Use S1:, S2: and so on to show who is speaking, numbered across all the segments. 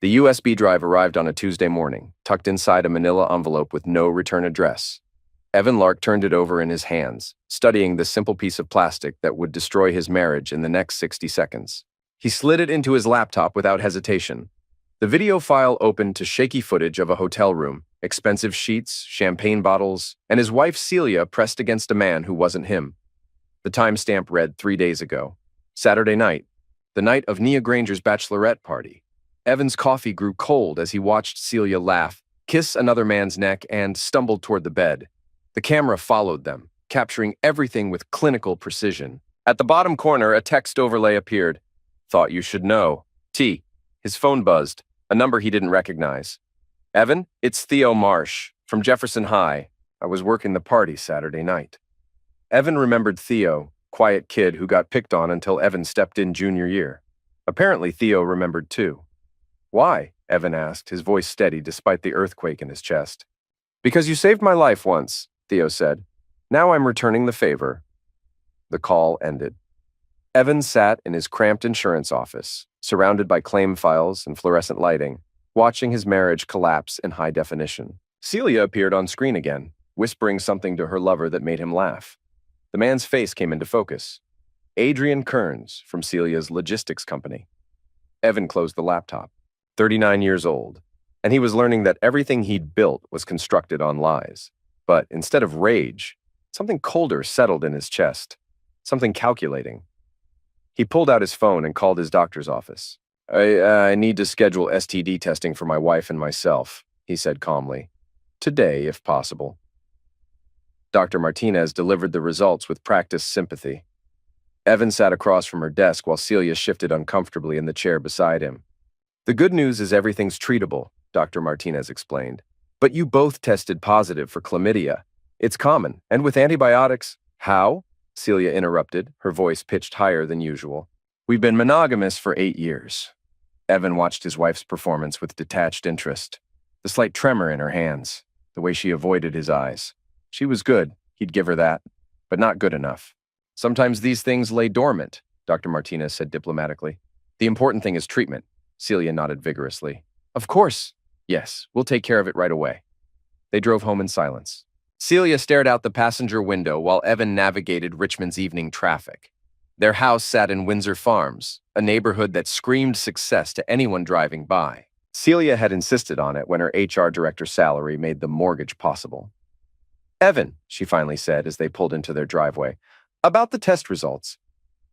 S1: The USB drive arrived on a Tuesday morning, tucked inside a manila envelope with no return address. Evan Lark turned it over in his hands, studying the simple piece of plastic that would destroy his marriage in the next 60 seconds. He slid it into his laptop without hesitation. The video file opened to shaky footage of a hotel room, expensive sheets, champagne bottles, and his wife Celia pressed against a man who wasn't him. The timestamp read 3 days ago, Saturday night, the night of Nia Granger's bachelorette party. Evan's coffee grew cold as he watched Celia laugh, kiss another man's neck, and stumbled toward the bed. The camera followed them, capturing everything with clinical precision. At the bottom corner, a text overlay appeared. Thought you should know. T. His phone buzzed, a number he didn't recognize. Evan, it's Theo Marsh, from Jefferson High. I was working the party Saturday night. Evan remembered Theo, quiet kid who got picked on until Evan stepped in junior year. Apparently Theo remembered too. Why? Evan asked, his voice steady despite the earthquake in his chest. Because you saved my life once, Theo said. Now I'm returning the favor. The call ended. Evan sat in his cramped insurance office, surrounded by claim files and fluorescent lighting, watching his marriage collapse in high definition. Celia appeared on screen again, whispering something to her lover that made him laugh. The man's face came into focus. Adrian Kearns from Celia's logistics company. Evan closed the laptop. 39 years old, and he was learning that everything he'd built was constructed on lies. But instead of rage, something colder settled in his chest, something calculating. He pulled out his phone and called his doctor's office. I need to schedule STD testing for my wife and myself, he said calmly. Today, if possible. Dr. Martinez delivered the results with practiced sympathy. Evan sat across from her desk while Celia shifted uncomfortably in the chair beside him. The good news is everything's treatable, Dr. Martinez explained. But you both tested positive for chlamydia. It's common, and with antibiotics— How? Celia interrupted, her voice pitched higher than usual. We've been monogamous for 8 years. Evan watched his wife's performance with detached interest. The slight tremor in her hands, the way she avoided his eyes. She was good, he'd give her that, but not good enough. Sometimes these things lay dormant, Dr. Martinez said diplomatically. The important thing is treatment. Celia nodded vigorously. Of course. Yes, we'll take care of it right away. They drove home in silence. Celia stared out the passenger window while Evan navigated Richmond's evening traffic. Their house sat in Windsor Farms, a neighborhood that screamed success to anyone driving by. Celia had insisted on it when her HR director's salary made the mortgage possible. Evan, she finally said as they pulled into their driveway, about the test results.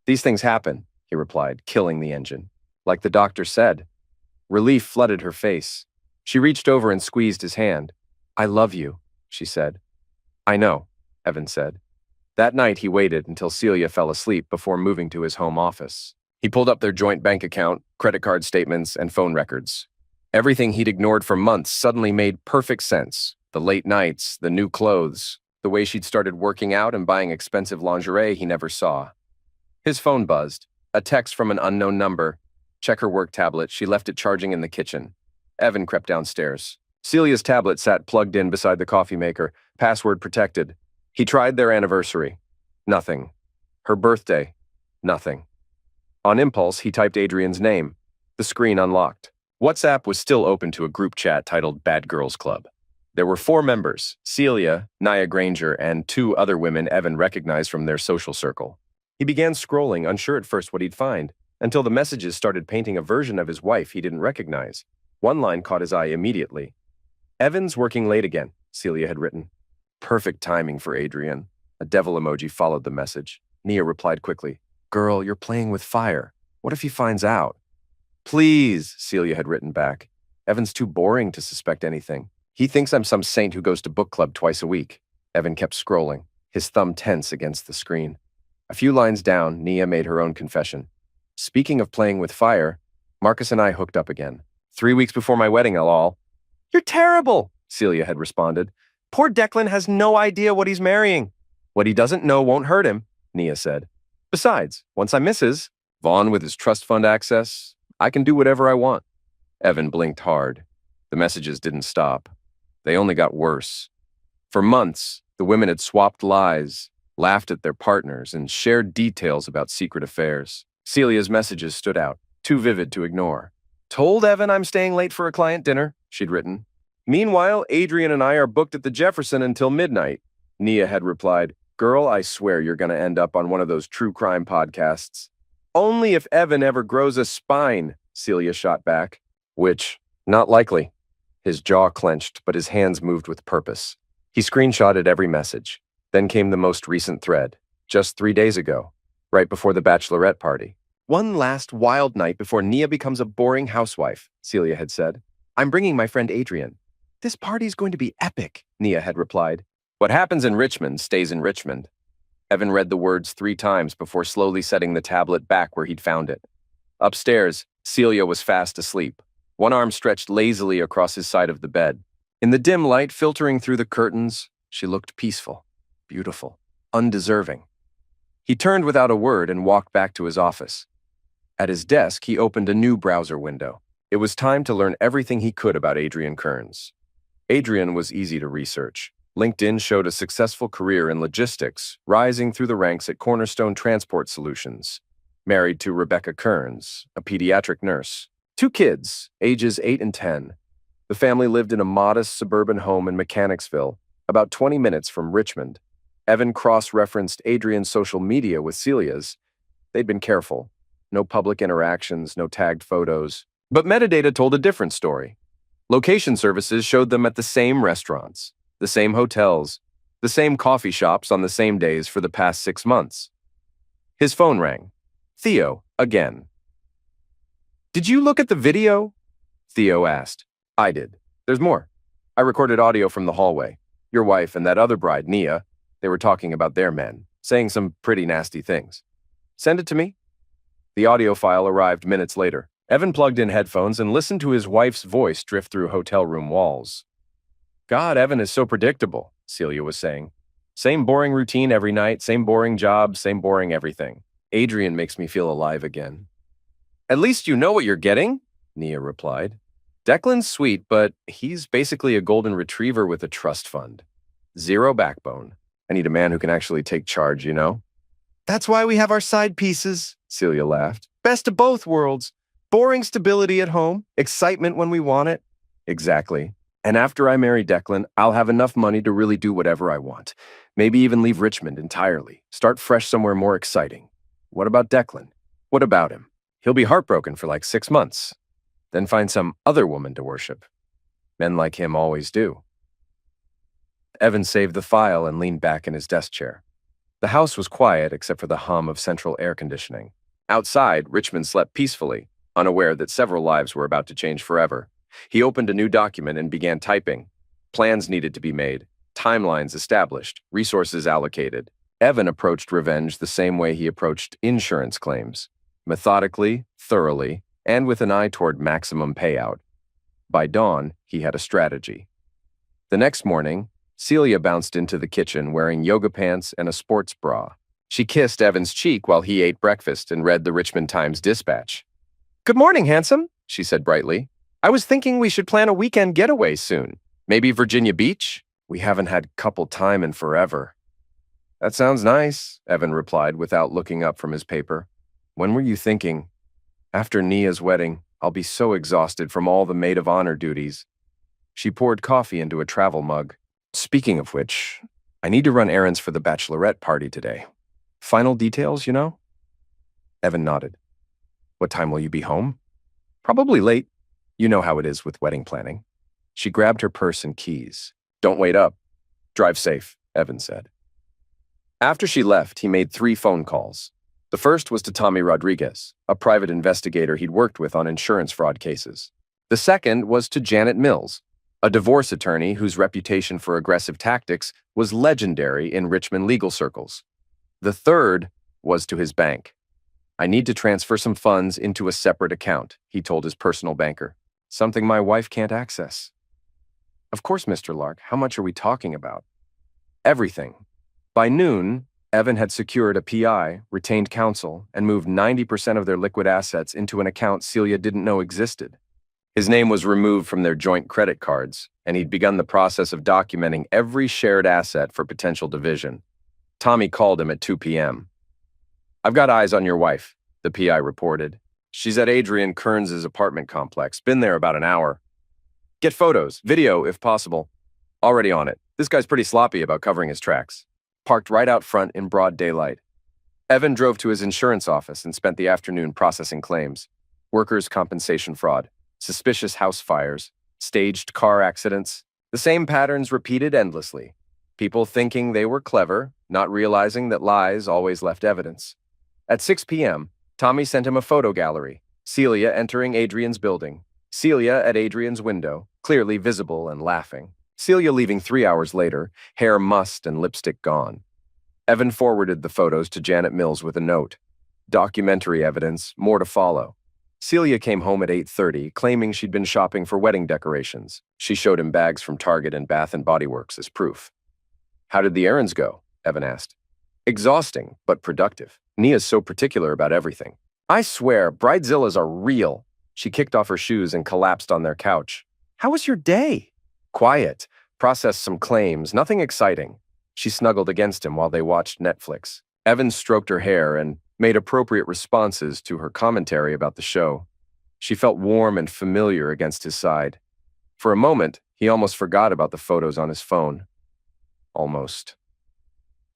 S1: These things happen, he replied, killing the engine. Like the doctor said. Relief flooded her face. She reached over and squeezed his hand. I love you, she said. I know, Evan said. That night he waited until Celia fell asleep before moving to his home office. He pulled up their joint bank account, credit card statements, and phone records. Everything he'd ignored for months suddenly made perfect sense. The late nights, the new clothes, the way she'd started working out and buying expensive lingerie he never saw. His phone buzzed. A text from an unknown number. Check her work tablet. She left it charging in the kitchen. Evan crept downstairs. Celia's tablet sat plugged in beside the coffee maker, password protected. He tried their anniversary. Nothing. Her birthday. Nothing. On impulse, he typed Adrian's name. The screen unlocked. WhatsApp was still open to a group chat titled Bad Girls Club. There were 4 members, Celia, Nia Granger, and 2 other women Evan recognized from their social circle. He began scrolling, unsure at first what he'd find, until the messages started painting a version of his wife he didn't recognize. One line caught his eye immediately. Evan's working late again, Celia had written. Perfect timing for Adrian. A devil emoji followed the message. Nia replied quickly. Girl, you're playing with fire. What if he finds out? Please, Celia had written back. Evan's too boring to suspect anything. He thinks I'm some saint who goes to book club twice a week. Evan kept scrolling, his thumb tense against the screen. A few lines down, Nia made her own confession. Speaking of playing with fire, Marcus and I hooked up again. 3 weeks before my wedding, lol. You're terrible, Celia had responded. Poor Declan has no idea what he's marrying. What he doesn't know won't hurt him, Nia said. Besides, once I'm Mrs. Vaughn with his trust fund access, I can do whatever I want. Evan blinked hard. The messages didn't stop. They only got worse. For months, the women had swapped lies, laughed at their partners, and shared details about secret affairs. Celia's messages stood out, too vivid to ignore. Told Evan I'm staying late for a client dinner, she'd written. Meanwhile, Adrian and I are booked at the Jefferson until midnight. Nia had replied, Girl, I swear you're going to end up on one of those true crime podcasts. Only if Evan ever grows a spine, Celia shot back. Which, not likely. His jaw clenched, but his hands moved with purpose. He screenshotted every message. Then came the most recent thread, just 3 days ago, right before the bachelorette party. One last wild night before Nia becomes a boring housewife, Celia had said. I'm bringing my friend Adrian. This party's going to be epic, Nia had replied. What happens in Richmond stays in Richmond. Evan read the words 3 times before slowly setting the tablet back where he'd found it. Upstairs, Celia was fast asleep, one arm stretched lazily across his side of the bed. In the dim light filtering through the curtains, she looked peaceful, beautiful, undeserving. He turned without a word and walked back to his office. At his desk, he opened a new browser window. It was time to learn everything he could about Adrian Kearns. Adrian was easy to research. LinkedIn showed a successful career in logistics, rising through the ranks at Cornerstone Transport Solutions. Married to Rebecca Kearns, a pediatric nurse. 2 kids, ages 8 and 10. The family lived in a modest suburban home in Mechanicsville, about 20 minutes from Richmond. Evan cross-referenced Adrian's social media with Celia's. They'd been careful. No public interactions, no tagged photos. But metadata told a different story. Location services showed them at the same restaurants, the same hotels, the same coffee shops on the same days for the past 6 months. His phone rang. Theo, again. Did you look at the video? Theo asked. I did. There's more. I recorded audio from the hallway. Your wife and that other bride, Nia, they were talking about their men, saying some pretty nasty things. Send it to me. The audio file arrived minutes later. Evan plugged in headphones and listened to his wife's voice drift through hotel room walls. God, Evan is so predictable, Celia was saying. Same boring routine every night, same boring job, same boring everything. Adrian makes me feel alive again. At least you know what you're getting, Nia replied. Declan's sweet, but he's basically a golden retriever with a trust fund. Zero backbone. I need a man who can actually take charge, you know? That's why we have our side pieces, Celia laughed. Best of both worlds. Boring stability at home, excitement when we want it. Exactly. And after I marry Declan, I'll have enough money to really do whatever I want. Maybe even leave Richmond entirely. Start fresh somewhere more exciting. What about Declan? What about him? He'll be heartbroken for like 6 months. Then find some other woman to worship. Men like him always do. Evan saved the file and leaned back in his desk chair. The house was quiet except for the hum of central air conditioning. Outside, Richmond slept peacefully, unaware that several lives were about to change forever. He opened a new document and began typing. Plans needed to be made, timelines established, resources allocated. Evan approached revenge the same way he approached insurance claims, methodically, thoroughly, and with an eye toward maximum payout. By dawn, he had a strategy. The next morning, Celia bounced into the kitchen wearing yoga pants and a sports bra. She kissed Evan's cheek while he ate breakfast and read the Richmond Times-Dispatch. Good morning, handsome, she said brightly. I was thinking we should plan a weekend getaway soon. Maybe Virginia Beach? We haven't had couple time in forever. That sounds nice, Evan replied without looking up from his paper. When were you thinking? After Nia's wedding, I'll be so exhausted from all the maid of honor duties. She poured coffee into a travel mug. Speaking of which, I need to run errands for the bachelorette party today. Final details, you know? Evan nodded. What time will you be home? Probably late. You know how it is with wedding planning. She grabbed her purse and keys. Don't wait up. Drive safe, Evan said. After she left, he made 3 phone calls. The first was to Tommy Rodriguez, a private investigator he'd worked with on insurance fraud cases. The second was to Janet Mills, a divorce attorney whose reputation for aggressive tactics was legendary in Richmond legal circles. The third was to his bank. I need to transfer some funds into a separate account, he told his personal banker. Something my wife can't access. Of course, Mr. Lark, how much are we talking about? Everything. By noon, Evan had secured a PI, retained counsel, and moved 90% of their liquid assets into an account Celia didn't know existed. His name was removed from their joint credit cards, and he'd begun the process of documenting every shared asset for potential division. Tommy called him at 2 p.m. I've got eyes on your wife, the PI reported. She's at Adrian Kearns' apartment complex. Been there about an hour. Get photos, video if possible. Already on it. This guy's pretty sloppy about covering his tracks. Parked right out front in broad daylight. Evan drove to his insurance office and spent the afternoon processing claims. Workers' compensation fraud, suspicious house fires, staged car accidents. The same patterns repeated endlessly. People thinking they were clever, not realizing that lies always left evidence. At 6 p.m., Tommy sent him a photo gallery. Celia entering Adrian's building. Celia at Adrian's window, clearly visible and laughing. Celia leaving 3 hours later, hair mussed and lipstick gone. Evan forwarded the photos to Janet Mills with a note. Documentary evidence, more to follow. Celia came home at 8:30, claiming she'd been shopping for wedding decorations. She showed him bags from Target and Bath & Body Works as proof. How did the errands go? Evan asked. Exhausting, but productive. Nia's so particular about everything. I swear, bridezillas are real. She kicked off her shoes and collapsed on their couch. How was your day? Quiet. Processed some claims, nothing exciting. She snuggled against him while they watched Netflix. Evan stroked her hair and made appropriate responses to her commentary about the show. She felt warm and familiar against his side. For a moment, he almost forgot about the photos on his phone. Almost.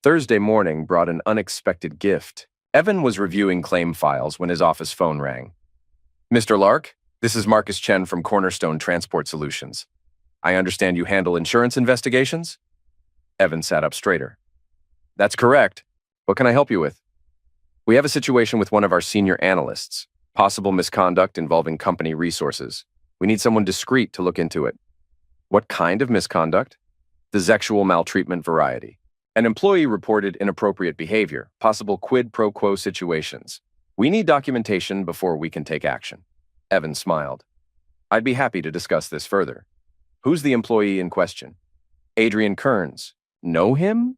S1: Thursday morning brought an unexpected gift. Evan was reviewing claim files when his office phone rang. Mr. Lark, this is Marcus Chen from Cornerstone Transport Solutions. I understand you handle insurance investigations? Evan sat up straighter. That's correct. What can I help you with? We have a situation with one of our senior analysts. Possible misconduct involving company resources. We need someone discreet to look into it. What kind of misconduct? The sexual maltreatment variety. An employee reported inappropriate behavior, possible quid pro quo situations. We need documentation before we can take action. Evan smiled. I'd be happy to discuss this further. Who's the employee in question? Adrian Kearns. Know him?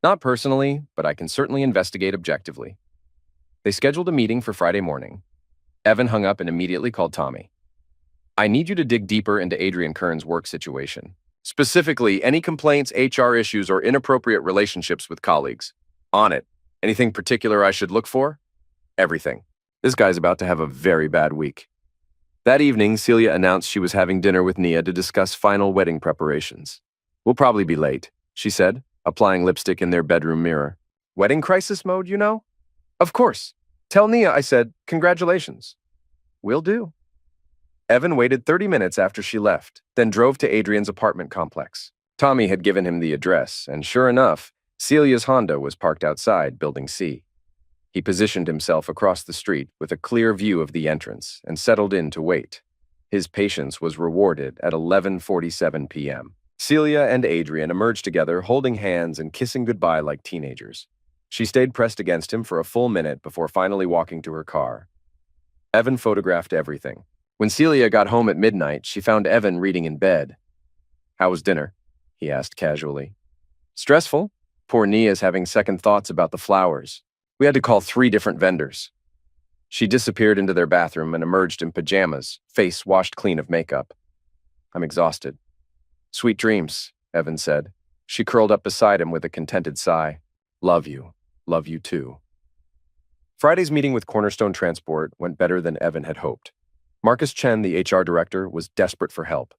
S1: Not personally, but I can certainly investigate objectively. They scheduled a meeting for Friday morning. Evan hung up and immediately called Tommy. I need you to dig deeper into Adrian Kearns' work situation. Specifically, any complaints, HR issues, or inappropriate relationships with colleagues. On it. Anything particular I should look for? Everything. This guy's about to have a very bad week. That evening, Celia announced she was having dinner with Nia to discuss final wedding preparations. We'll probably be late, she said, applying lipstick in their bedroom mirror. Wedding crisis mode, you know? Of course. Tell Nia I said, congratulations. Will do. Evan waited 30 minutes after she left, then drove to Adrian's apartment complex. Tommy had given him the address, and sure enough, Celia's Honda was parked outside Building C. He positioned himself across the street with a clear view of the entrance and settled in to wait. His patience was rewarded at 11:47 p.m. Celia and Adrian emerged together, holding hands and kissing goodbye like teenagers. She stayed pressed against him for a full minute before finally walking to her car. Evan photographed everything. When Celia got home at midnight, she found Evan reading in bed. How was dinner? He asked casually. Stressful. Poor Nia's having second thoughts about the flowers. We had to call 3 different vendors. She disappeared into their bathroom and emerged in pajamas, face washed clean of makeup. I'm exhausted. Sweet dreams, Evan said. She curled up beside him with a contented sigh. Love you. Love you too. Friday's meeting with Cornerstone Transport went better than Evan had hoped. Marcus Chen, the HR director, was desperate for help.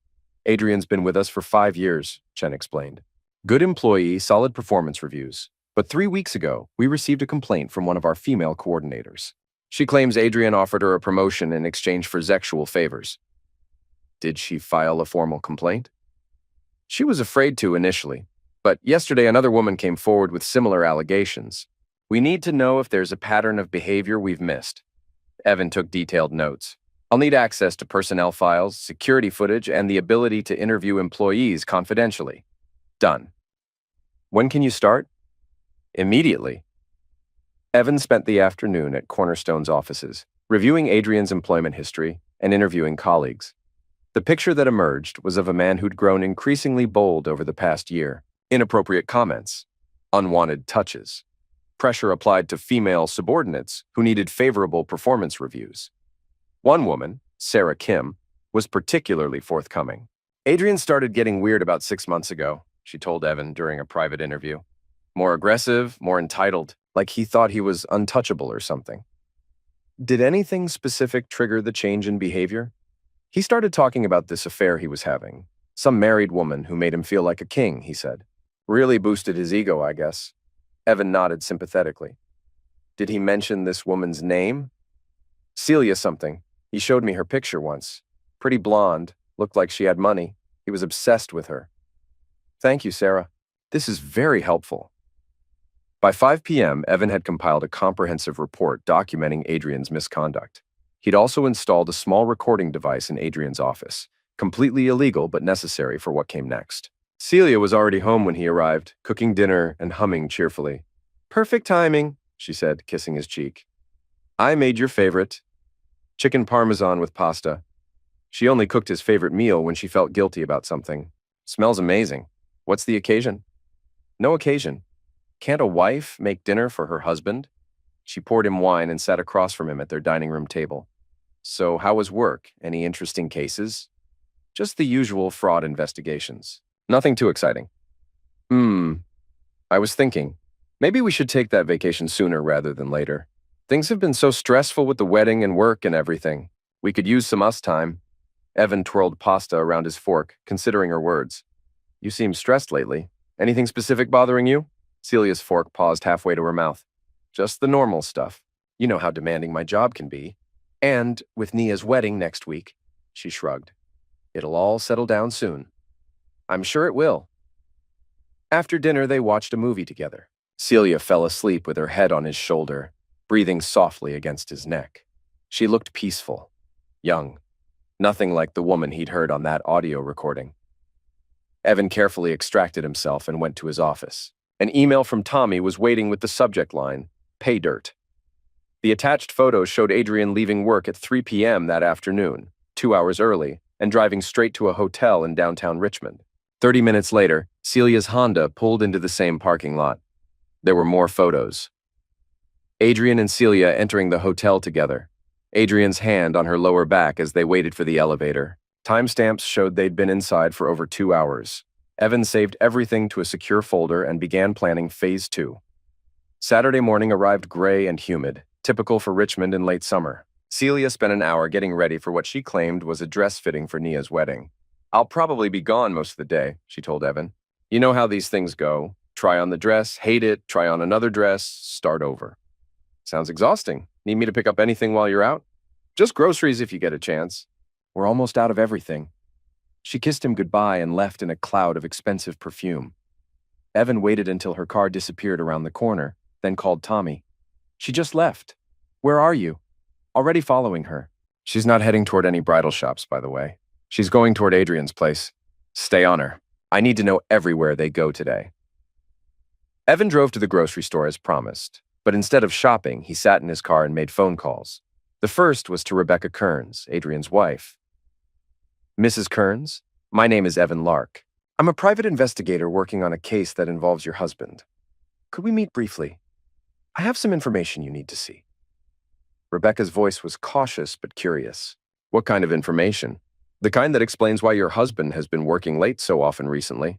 S1: Adrian's been with us for 5 years, Chen explained. Good employee, solid performance reviews. But 3 weeks ago, we received a complaint from one of our female coordinators. She claims Adrian offered her a promotion in exchange for sexual favors. Did she file a formal complaint? She was afraid to initially, but yesterday another woman came forward with similar allegations. We need to know if there's a pattern of behavior we've missed. Evan took detailed notes. I'll need access to personnel files, security footage, and the ability to interview employees confidentially. Done. When can you start? Immediately. Evan spent the afternoon at Cornerstone's offices, reviewing Adrian's employment history and interviewing colleagues. The picture that emerged was of a man who'd grown increasingly bold over the past year. Inappropriate comments, unwanted touches, pressure applied to female subordinates who needed favorable performance reviews. One woman, Sarah Kim, was particularly forthcoming. Adrian started getting weird about 6 months ago, she told Evan during a private interview. More aggressive, more entitled, like he thought he was untouchable or something. Did anything specific trigger the change in behavior? He started talking about this affair he was having. Some married woman who made him feel like a king, he said. Really boosted his ego, I guess. Evan nodded sympathetically. Did he mention this woman's name? Celia something. He showed me her picture once. Pretty blonde, looked like she had money. He was obsessed with her. Thank you, Sarah. This is very helpful. By 5 p.m., Evan had compiled a comprehensive report documenting Adrian's misconduct. He'd also installed a small recording device in Adrian's office, completely illegal but necessary for what came next. Celia was already home when he arrived, cooking dinner and humming cheerfully. Perfect timing, she said, kissing his cheek. I made your favorite. Chicken parmesan with pasta. She only cooked his favorite meal when she felt guilty about something. Smells amazing. What's the occasion? No occasion. Can't a wife make dinner for her husband? She poured him wine and sat across from him at their dining room table. So how was work? Any interesting cases? Just the usual fraud investigations. Nothing too exciting. I was thinking, maybe we should take that vacation sooner rather than later. Things have been so stressful with the wedding and work and everything. We could use some us time. Evan twirled pasta around his fork, considering her words. You seem stressed lately. Anything specific bothering you? Celia's fork paused halfway to her mouth. Just the normal stuff. You know how demanding my job can be. And with Nia's wedding next week, she shrugged. It'll all settle down soon. I'm sure it will. After dinner, they watched a movie together. Celia fell asleep with her head on his shoulder, breathing softly against his neck. She looked peaceful, young, nothing like the woman he'd heard on that audio recording. Evan carefully extracted himself and went to his office. An email from Tommy was waiting with the subject line, pay dirt. The attached photo showed Adrian leaving work at 3 p.m. that afternoon, 2 hours early, and driving straight to a hotel in downtown Richmond. 30 minutes later, Celia's Honda pulled into the same parking lot. There were more photos. Adrian and Celia entering the hotel together. Adrian's hand on her lower back as they waited for the elevator. Timestamps showed they'd been inside for over 2 hours. Evan saved everything to a secure folder and began planning Phase 2. Saturday morning arrived gray and humid, typical for Richmond in late summer. Celia spent an hour getting ready for what she claimed was a dress fitting for Nia's wedding. I'll probably be gone most of the day, she told Evan. You know how these things go. Try on the dress, hate it, try on another dress, start over. Sounds exhausting. Need me to pick up anything while you're out? Just groceries if you get a chance. We're almost out of everything. She kissed him goodbye and left in a cloud of expensive perfume. Evan waited until her car disappeared around the corner, then called Tommy. She just left. Where are you? Already following her. She's not heading toward any bridal shops, by the way. She's going toward Adrian's place. Stay on her. I need to know everywhere they go today. Evan drove to the grocery store as promised, but instead of shopping, he sat in his car and made phone calls. The first was to Rebecca Kearns, Adrian's wife. Mrs. Kearns, my name is Evan Lark. I'm a private investigator working on a case that involves your husband. Could we meet briefly? I have some information you need to see. Rebecca's voice was cautious but curious. What kind of information? The kind that explains why your husband has been working late so often recently.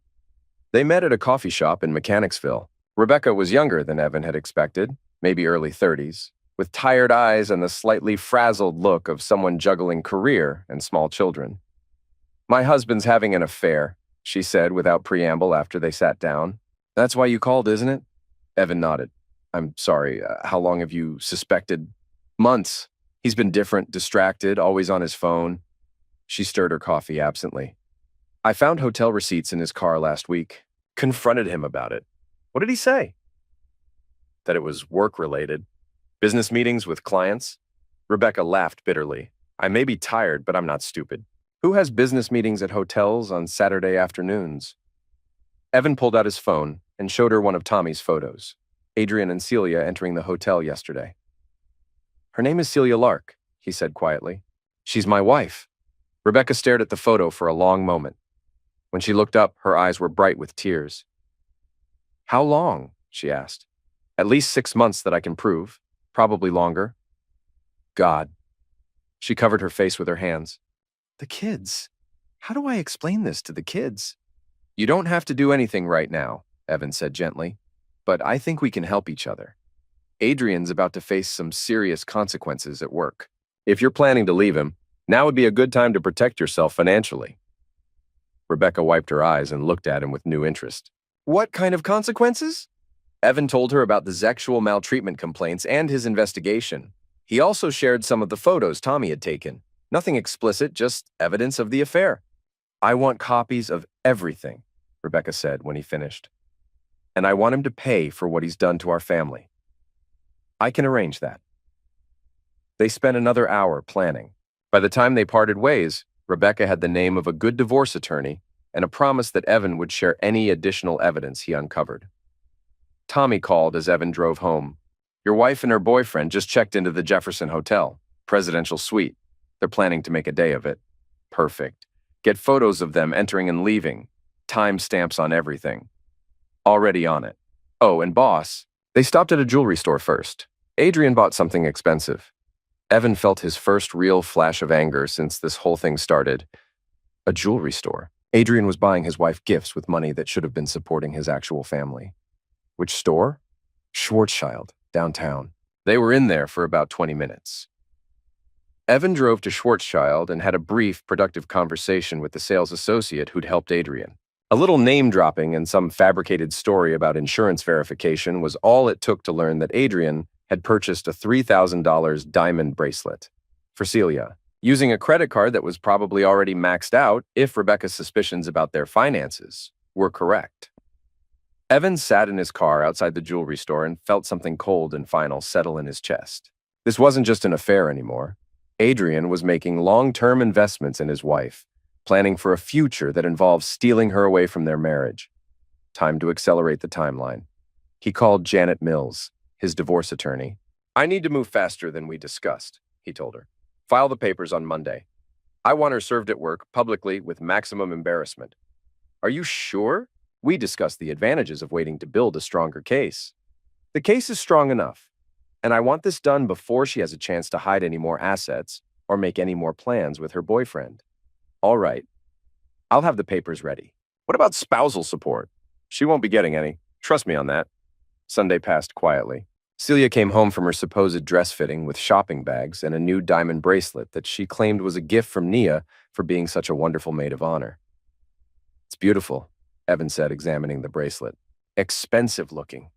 S1: They met at a coffee shop in Mechanicsville. Rebecca was younger than Evan had expected, maybe early 30s, with tired eyes and the slightly frazzled look of someone juggling career and small children. My husband's having an affair, she said without preamble after they sat down. That's why you called, isn't it? Evan nodded. I'm sorry, how long have you suspected? Months. He's been different, distracted, always on his phone. She stirred her coffee absently. I found hotel receipts in his car last week. Confronted him about it. What did he say? That it was work-related. Business meetings with clients? Rebecca laughed bitterly. I may be tired, but I'm not stupid. Who has business meetings at hotels on Saturday afternoons? Evan pulled out his phone and showed her one of Tommy's photos. Adrian and Celia entering the hotel yesterday. Her name is Celia Lark, he said quietly. She's my wife. Rebecca stared at the photo for a long moment. When she looked up, her eyes were bright with tears. How long? She asked. At least 6 months that I can prove. Probably longer. God. She covered her face with her hands. The kids. How do I explain this to the kids? You don't have to do anything right now, Evan said gently, but I think we can help each other. Adrian's about to face some serious consequences at work. If you're planning to leave him, now would be a good time to protect yourself financially." Rebecca wiped her eyes and looked at him with new interest. "What kind of consequences?" Evan told her about the sexual maltreatment complaints and his investigation. He also shared some of the photos Tommy had taken. Nothing explicit, just evidence of the affair. "I want copies of everything," Rebecca said when he finished. "And I want him to pay for what he's done to our family." "I can arrange that." They spent another hour planning. By the time they parted ways, Rebecca had the name of a good divorce attorney and a promise that Evan would share any additional evidence he uncovered. Tommy called as Evan drove home. "Your wife and her boyfriend just checked into the Jefferson Hotel, presidential suite. They're planning to make a day of it." "Perfect. Get photos of them entering and leaving. Timestamps on everything." "Already on it." "Oh, and boss, they stopped at a jewelry store first. Adrian bought something expensive." Evan felt his first real flash of anger since this whole thing started. A jewelry store. Adrian was buying his wife gifts with money that should have been supporting his actual family. Which store? Schwarzschild, downtown. They were in there for about 20 minutes. Evan drove to Schwarzschild and had a brief, productive conversation with the sales associate who'd helped Adrian. A little name-dropping and some fabricated story about insurance verification was all it took to learn that Adrian had purchased a $3,000 diamond bracelet for Celia, using a credit card that was probably already maxed out if Rebecca's suspicions about their finances were correct. Evan sat in his car outside the jewelry store and felt something cold and final settle in his chest. This wasn't just an affair anymore. Adrian was making long-term investments in his wife, planning for a future that involved stealing her away from their marriage. Time to accelerate the timeline. He called Janet Mills, his divorce attorney. "I need to move faster than we discussed," he told her. "File the papers on Monday. I want her served at work, publicly, with maximum embarrassment." "Are you sure? We discussed the advantages of waiting to build a stronger case." "The case is strong enough, and I want this done before she has a chance to hide any more assets or make any more plans with her boyfriend." "All right. I'll have the papers ready." "What about spousal support?" "She won't be getting any. Trust me on that." Sunday passed quietly. Celia came home from her supposed dress fitting with shopping bags and a new diamond bracelet that she claimed was a gift from Nia for being such a wonderful maid of honor. "It's beautiful," Evan said, examining the bracelet. "Expensive looking."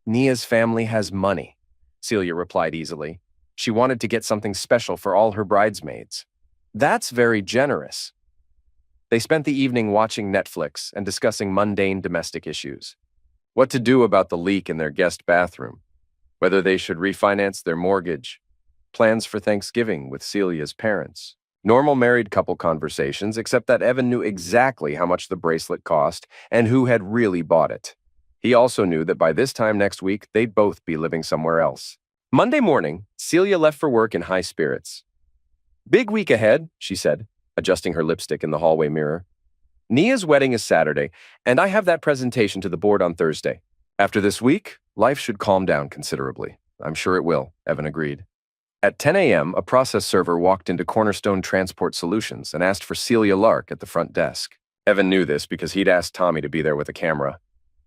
S1: "Nia's family has money," Celia replied easily. "She wanted to get something special for all her bridesmaids." "That's very generous." They spent the evening watching Netflix and discussing mundane domestic issues. What to do about the leak in their guest bathroom, whether they should refinance their mortgage, plans for Thanksgiving with Celia's parents. Normal married couple conversations, except that Evan knew exactly how much the bracelet cost and who had really bought it. He also knew that by this time next week, they'd both be living somewhere else. Monday morning, Celia left for work in high spirits. "Big week ahead," she said, adjusting her lipstick in the hallway mirror. "Nia's wedding is Saturday, and I have that presentation to the board on Thursday. After this week, life should calm down considerably." "I'm sure it will," Evan agreed. At 10 a.m., a process server walked into Cornerstone Transport Solutions and asked for Celia Lark at the front desk. Evan knew this because he'd asked Tommy to be there with a camera.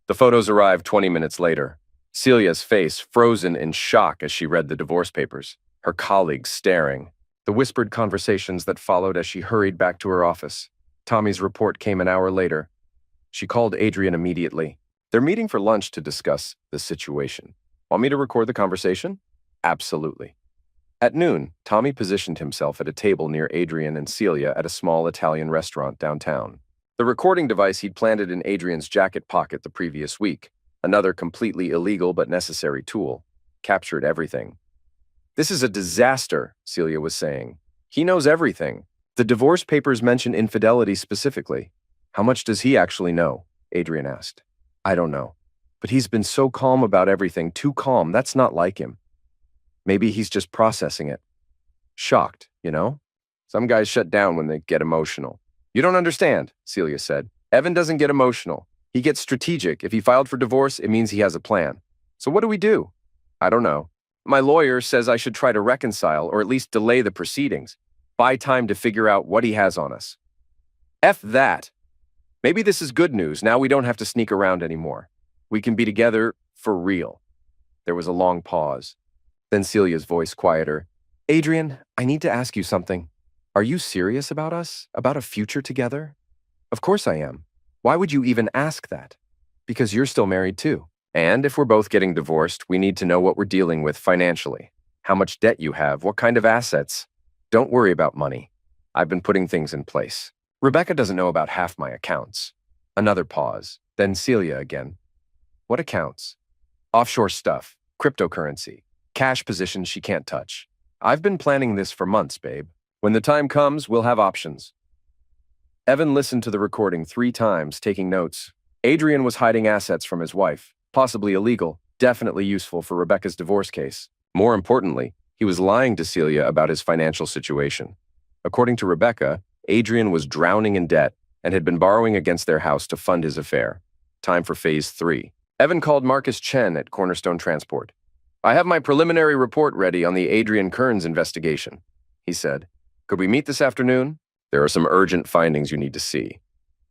S1: The photos arrived 20 minutes later. Celia's face frozen in shock as she read the divorce papers, her colleagues staring. The whispered conversations that followed as she hurried back to her office. Tommy's report came an hour later. She called Adrian immediately. "They're meeting for lunch to discuss the situation. Want me to record the conversation?" "Absolutely." At noon, Tommy positioned himself at a table near Adrian and Celia at a small Italian restaurant downtown. The recording device he'd planted in Adrian's jacket pocket the previous week, another completely illegal but necessary tool, captured everything. "This is a disaster," Celia was saying. "He knows everything. The divorce papers mention infidelity specifically." "How much does he actually know?" Adrian asked. "I don't know. But he's been so calm about everything, too calm. That's not like him. Maybe he's just processing it. Shocked, you know? Some guys shut down when they get emotional." "You don't understand," Celia said. "Evan doesn't get emotional. He gets strategic. If he filed for divorce, it means he has a plan. So what do we do?" "I don't know. My lawyer says I should try to reconcile or at least delay the proceedings. Buy time to figure out what he has on us." "F that. Maybe this is good news. Now we don't have to sneak around anymore. We can be together for real." There was a long pause. Then Celia's voice quieter. Adrian, I need to ask you something. Are you serious about us? About a future together? Of course I am. Why would you even ask that? Because you're still married too. And if we're both getting divorced, we need to know what we're dealing with financially. How much debt you have, what kind of assets. Don't worry about money. I've been putting things in place. Rebecca doesn't know about half my accounts. Another pause. Then Celia again. What accounts? Offshore stuff, cryptocurrency, cash positions she can't touch. I've been planning this for months, babe. When the time comes, we'll have options. Evan listened to the recording 3 times, taking notes. Adrian was hiding assets from his wife, possibly illegal, definitely useful for Rebecca's divorce case. More importantly, he was lying to Celia about his financial situation. According to Rebecca, Adrian was drowning in debt and had been borrowing against their house to fund his affair. Time for phase 3. Evan called Marcus Chen at Cornerstone Transport. I have my preliminary report ready on the Adrian Kearns investigation, he said. Could we meet this afternoon? There are some urgent findings you need to see.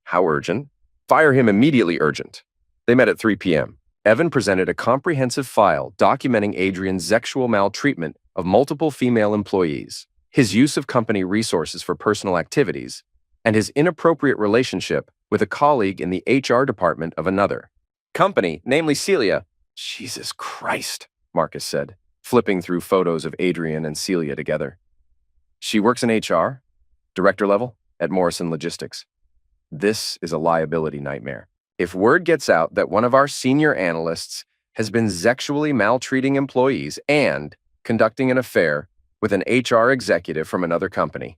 S1: How urgent? Fire him immediately urgent. They met at 3 p.m. Evan presented a comprehensive file documenting Adrian's sexual maltreatment of multiple female employees, his use of company resources for personal activities, and his inappropriate relationship with a colleague in the HR department of another company, namely Celia. Jesus Christ, Marcus said, flipping through photos of Adrian and Celia together. She works in HR, director level, at Morrison Logistics. This is a liability nightmare. If word gets out that one of our senior analysts has been sexually maltreating employees and conducting an affair with an HR executive from another company.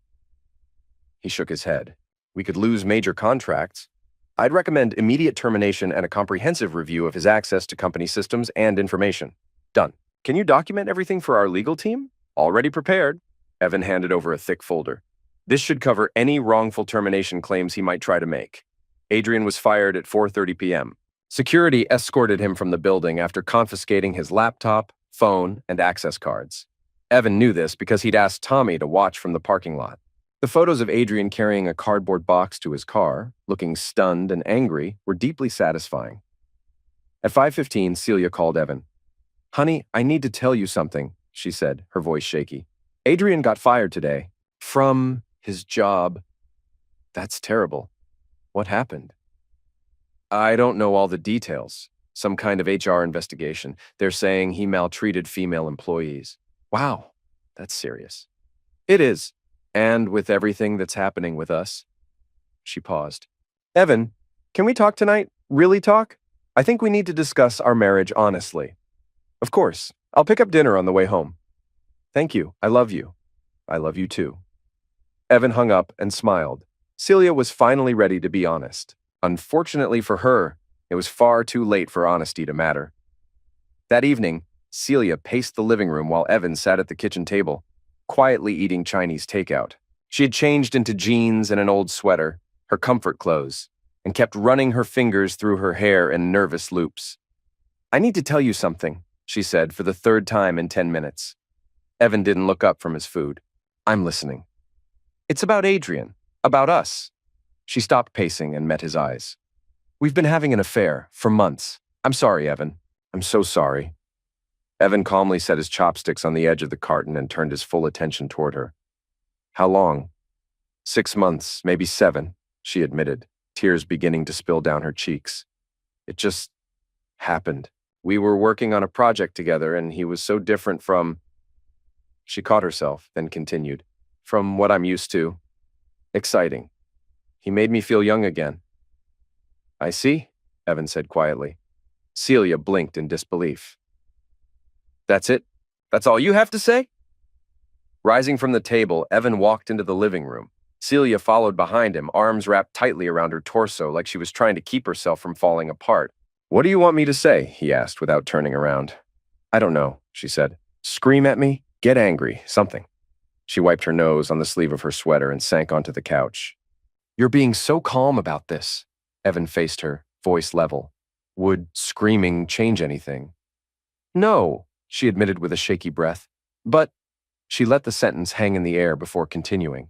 S1: He shook his head. We could lose major contracts. I'd recommend immediate termination and a comprehensive review of his access to company systems and information. Done. Can you document everything for our legal team? Already prepared. Evan handed over a thick folder. This should cover any wrongful termination claims he might try to make. Adrian was fired at 4:30 p.m. Security escorted him from the building after confiscating his laptop, phone, and access cards. Evan knew this because he'd asked Tommy to watch from the parking lot. The photos of Adrian carrying a cardboard box to his car, looking stunned and angry, were deeply satisfying. At 5:15, Celia called Evan. Honey, I need to tell you something, she said, her voice shaky. Adrian got fired today. From his job. That's terrible. What happened? I don't know all the details. Some kind of HR investigation. They're saying he maltreated female employees. Wow, that's serious. It is. And with everything that's happening with us. She paused. Evan, can we talk tonight? Really talk? I think we need to discuss our marriage honestly. Of course. I'll pick up dinner on the way home. Thank you. I love you. I love you too. Evan hung up and smiled. Celia was finally ready to be honest. Unfortunately for her, it was far too late for honesty to matter. That evening, Celia paced the living room while Evan sat at the kitchen table, quietly eating Chinese takeout. She had changed into jeans and an old sweater, her comfort clothes, and kept running her fingers through her hair in nervous loops. I need to tell you something, she said for the 3rd time in 10 minutes. Evan didn't look up from his food. I'm listening. It's about Adrian, about us. She stopped pacing and met his eyes. We've been having an affair for months. I'm sorry, Evan. I'm so sorry. Evan calmly set his chopsticks on the edge of the carton and turned his full attention toward her. How long? 6 months, maybe 7, she admitted, tears beginning to spill down her cheeks. It just happened. We were working on a project together and he was so different from... She caught herself, then continued. From what I'm used to. Exciting. He made me feel young again. I see, Evan said quietly. Celia blinked in disbelief. That's it? That's all you have to say? Rising from the table, Evan walked into the living room. Celia followed behind him, arms wrapped tightly around her torso like she was trying to keep herself from falling apart. What do you want me to say? He asked without turning around. I don't know, she said. Scream at me? Get angry, something. She wiped her nose on the sleeve of her sweater and sank onto the couch. You're being so calm about this. Evan faced her, voice level. Would screaming change anything? No, she admitted with a shaky breath. But she let the sentence hang in the air before continuing.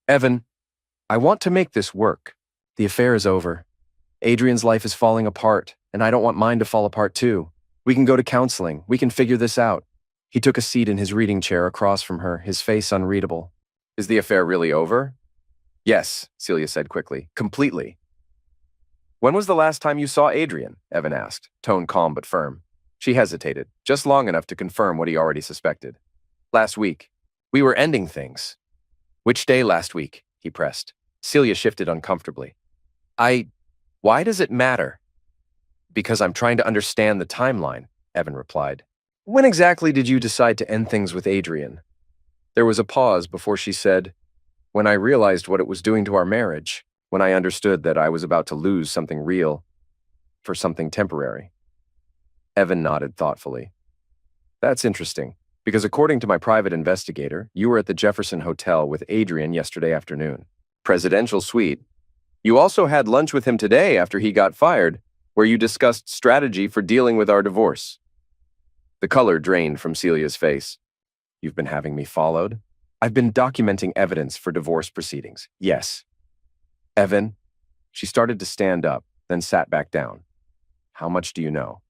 S1: Evan, I want to make this work. The affair is over. Adrian's life is falling apart, and I don't want mine to fall apart too. We can go to counseling. We can figure this out. He took a seat in his reading chair across from her, his face unreadable. Is the affair really over? Yes, Celia said quickly. Completely. When was the last time you saw Adrian? Evan asked, tone calm but firm. She hesitated, just long enough to confirm what he already suspected. Last week. We were ending things. Which day last week? He pressed. Celia shifted uncomfortably. Why does it matter? Because I'm trying to understand the timeline, Evan replied. When exactly did you decide to end things with Adrian? There was a pause before she said, when I realized what it was doing to our marriage, when I understood that I was about to lose something real for something temporary. Evan nodded thoughtfully. That's interesting, because according to my private investigator, you were at the Jefferson Hotel with Adrian yesterday afternoon. Presidential suite. You also had lunch with him today after he got fired, where you discussed strategy for dealing with our divorce. The color drained from Celia's face. You've been having me followed? I've been documenting evidence for divorce proceedings. Yes. Evan? She started to stand up, then sat back down. How much do you know?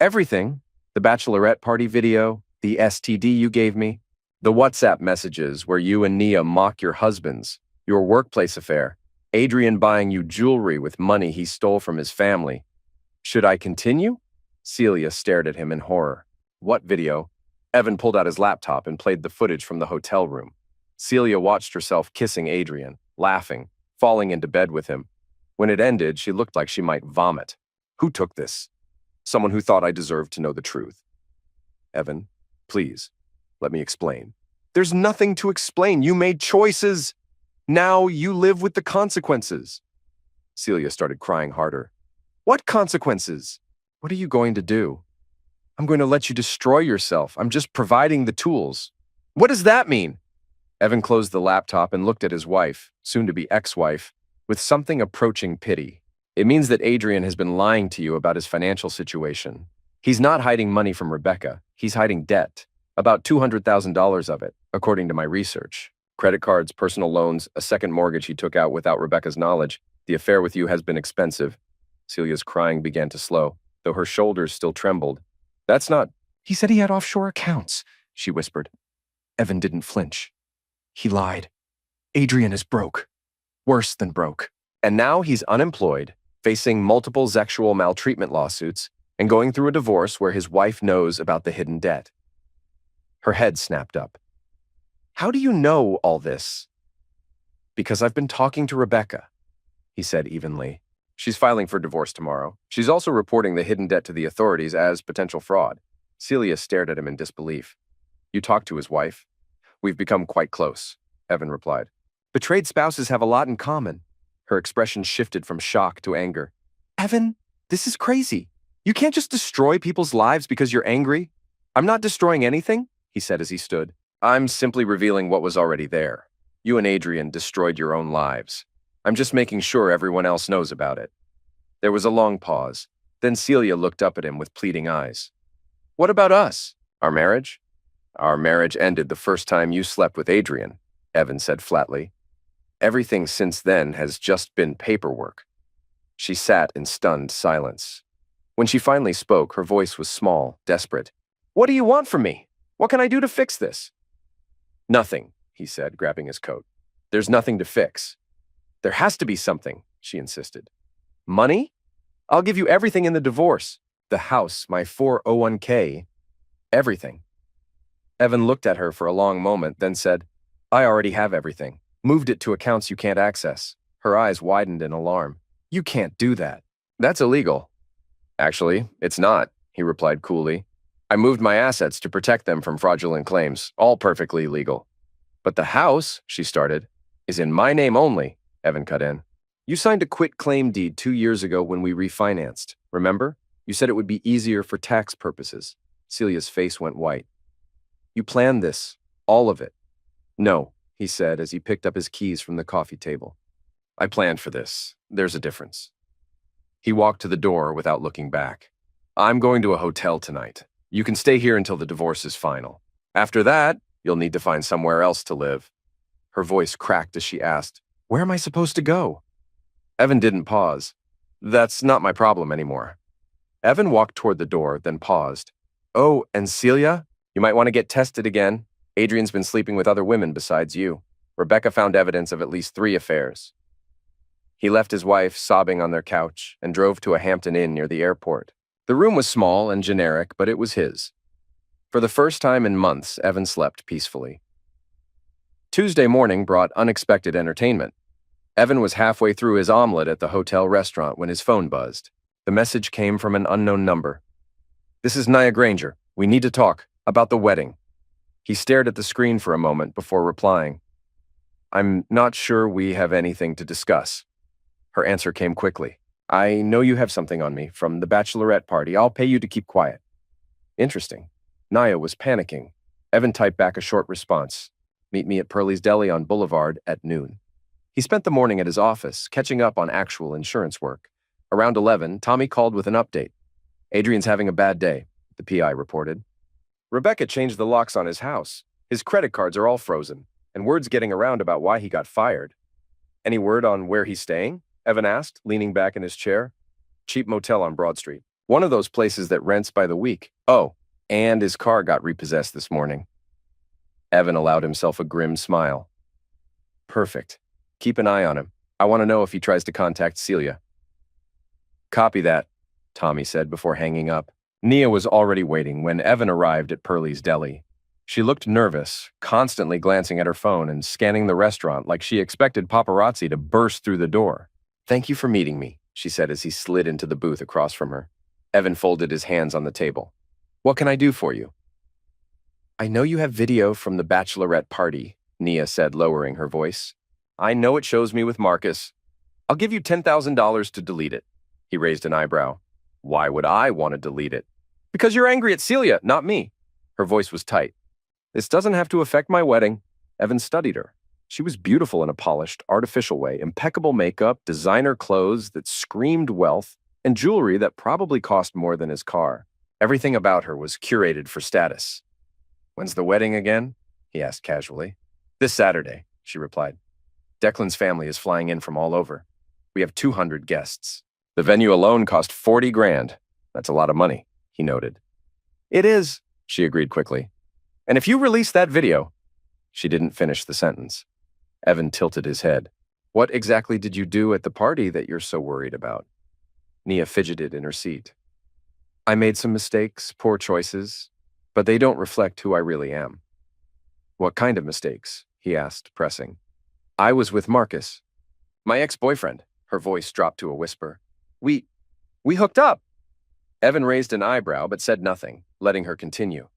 S1: Everything. The bachelorette party video, the STD you gave me, the WhatsApp messages where you and Nia mock your husbands, your workplace affair, Adrian buying you jewelry with money he stole from his family. Should I continue? Celia stared at him in horror. What video? Evan pulled out his laptop and played the footage from the hotel room. Celia watched herself kissing Adrian, laughing, falling into bed with him. When it ended, she looked like she might vomit. Who took this? Someone who thought I deserved to know the truth. Evan, please, let me explain. There's nothing to explain. You made choices. Now you live with the consequences. Celia started crying harder. What consequences? What are you going to do? I'm going to let you destroy yourself. I'm just providing the tools. What does that mean? Evan closed the laptop and looked at his wife, soon-to-be ex-wife, with something approaching pity. It means that Adrian has been lying to you about his financial situation. He's not hiding money from Rebecca. He's hiding debt. About $200,000 of it, according to my research. Credit cards, personal loans, a second mortgage he took out without Rebecca's knowledge. The affair with you has been expensive. Celia's crying began to slow, though her shoulders still trembled. That's not... He said he had offshore accounts, she whispered. Evan didn't flinch. He lied. Adrian is broke. Worse than broke. And now he's unemployed, facing multiple sexual maltreatment lawsuits, and going through a divorce where his wife knows about the hidden debt. Her head snapped up. How do you know all this? Because I've been talking to Rebecca, he said evenly. She's filing for divorce tomorrow. She's also reporting the hidden debt to the authorities as potential fraud. Celia stared at him in disbelief. You talked to his wife? We've become quite close, Evan replied. Betrayed spouses have a lot in common. Her expression shifted from shock to anger. Evan, this is crazy. You can't just destroy people's lives because you're angry. I'm not destroying anything, he said as he stood. I'm simply revealing what was already there. You and Adrian destroyed your own lives. I'm just making sure everyone else knows about it. There was a long pause. Then Celia looked up at him with pleading eyes. What about us? Our marriage? Our marriage ended the first time you slept with Adrian, Evan said flatly. Everything since then has just been paperwork. She sat in stunned silence. When she finally spoke, her voice was small, desperate. What do you want from me? What can I do to fix this? Nothing, he said, grabbing his coat. There's nothing to fix. There has to be something, she insisted. Money? I'll give you everything in the divorce. The house, my 401k, everything. Evan looked at her for a long moment, then said, I already have everything. Moved it to accounts you can't access. Her eyes widened in alarm. You can't do that. That's illegal. Actually, it's not, he replied coolly. I moved my assets to protect them from fraudulent claims, all perfectly legal. But the house, she started, is in my name only, Evan cut in. You signed a quit-claim deed 2 years ago when we refinanced, remember? You said it would be easier for tax purposes. Celia's face went white. You planned this, all of it. No, he said as he picked up his keys from the coffee table. I planned for this. There's a difference. He walked to the door without looking back. I'm going to a hotel tonight. You can stay here until the divorce is final. After that, you'll need to find somewhere else to live. Her voice cracked as she asked, Where am I supposed to go? Evan didn't pause. That's not my problem anymore. Evan walked toward the door, then paused. Oh, and Celia? You might want to get tested again. Adrian's been sleeping with other women besides you. Rebecca found evidence of at least 3 affairs. He left his wife sobbing on their couch and drove to a Hampton Inn near the airport. The room was small and generic, but it was his. For the first time in months, Evan slept peacefully. Tuesday morning brought unexpected entertainment. Evan was halfway through his omelet at the hotel restaurant when his phone buzzed. The message came from an unknown number. "This is Nia Granger. We need to talk about the wedding." He stared at the screen for a moment before replying. "I'm not sure we have anything to discuss." Her answer came quickly. "I know you have something on me from the bachelorette party. I'll pay you to keep quiet." Interesting. Nia was panicking. Evan typed back a short response. "Meet me at Pearlie's Deli on Boulevard at noon." He spent the morning at his office, catching up on actual insurance work. Around 11, Tommy called with an update. "Adrian's having a bad day," the PI reported. "Rebecca changed the locks on his house. His credit cards are all frozen, and word's getting around about why he got fired." "Any word on where he's staying?" Evan asked, leaning back in his chair. "Cheap motel on Broad Street. One of those places that rents by the week. Oh, and his car got repossessed this morning." Evan allowed himself a grim smile. "Perfect. Keep an eye on him. I want to know if he tries to contact Celia." "Copy that," Tommy said before hanging up. Nia was already waiting when Evan arrived at Pearlie's Deli. She looked nervous, constantly glancing at her phone and scanning the restaurant like she expected paparazzi to burst through the door. "Thank you for meeting me," she said as he slid into the booth across from her. Evan folded his hands on the table. "What can I do for you?" "I know you have video from the bachelorette party," Nia said, lowering her voice. "I know it shows me with Marcus. I'll give you $10,000 to delete it." He raised an eyebrow. "Why would I want to delete it?" "Because you're angry at Celia, not me." Her voice was tight. "This doesn't have to affect my wedding." Evan studied her. She was beautiful in a polished, artificial way, impeccable makeup, designer clothes that screamed wealth, and jewelry that probably cost more than his car. Everything about her was curated for status. "When's the wedding again?" he asked casually. "This Saturday," she replied. "Declan's family is flying in from all over. We have 200 guests. The venue alone cost 40 grand. That's a lot of money," he noted. "It is," she agreed quickly. "And if you release that video—" She didn't finish the sentence. Evan tilted his head. "What exactly did you do at the party that you're so worried about?" Nia fidgeted in her seat. "I made some mistakes, poor choices, but they don't reflect who I really am." "What kind of mistakes?" he asked, pressing. "I was with Marcus. My ex-boyfriend." Her voice dropped to a whisper. We hooked up." Evan raised an eyebrow but said nothing, letting her continue.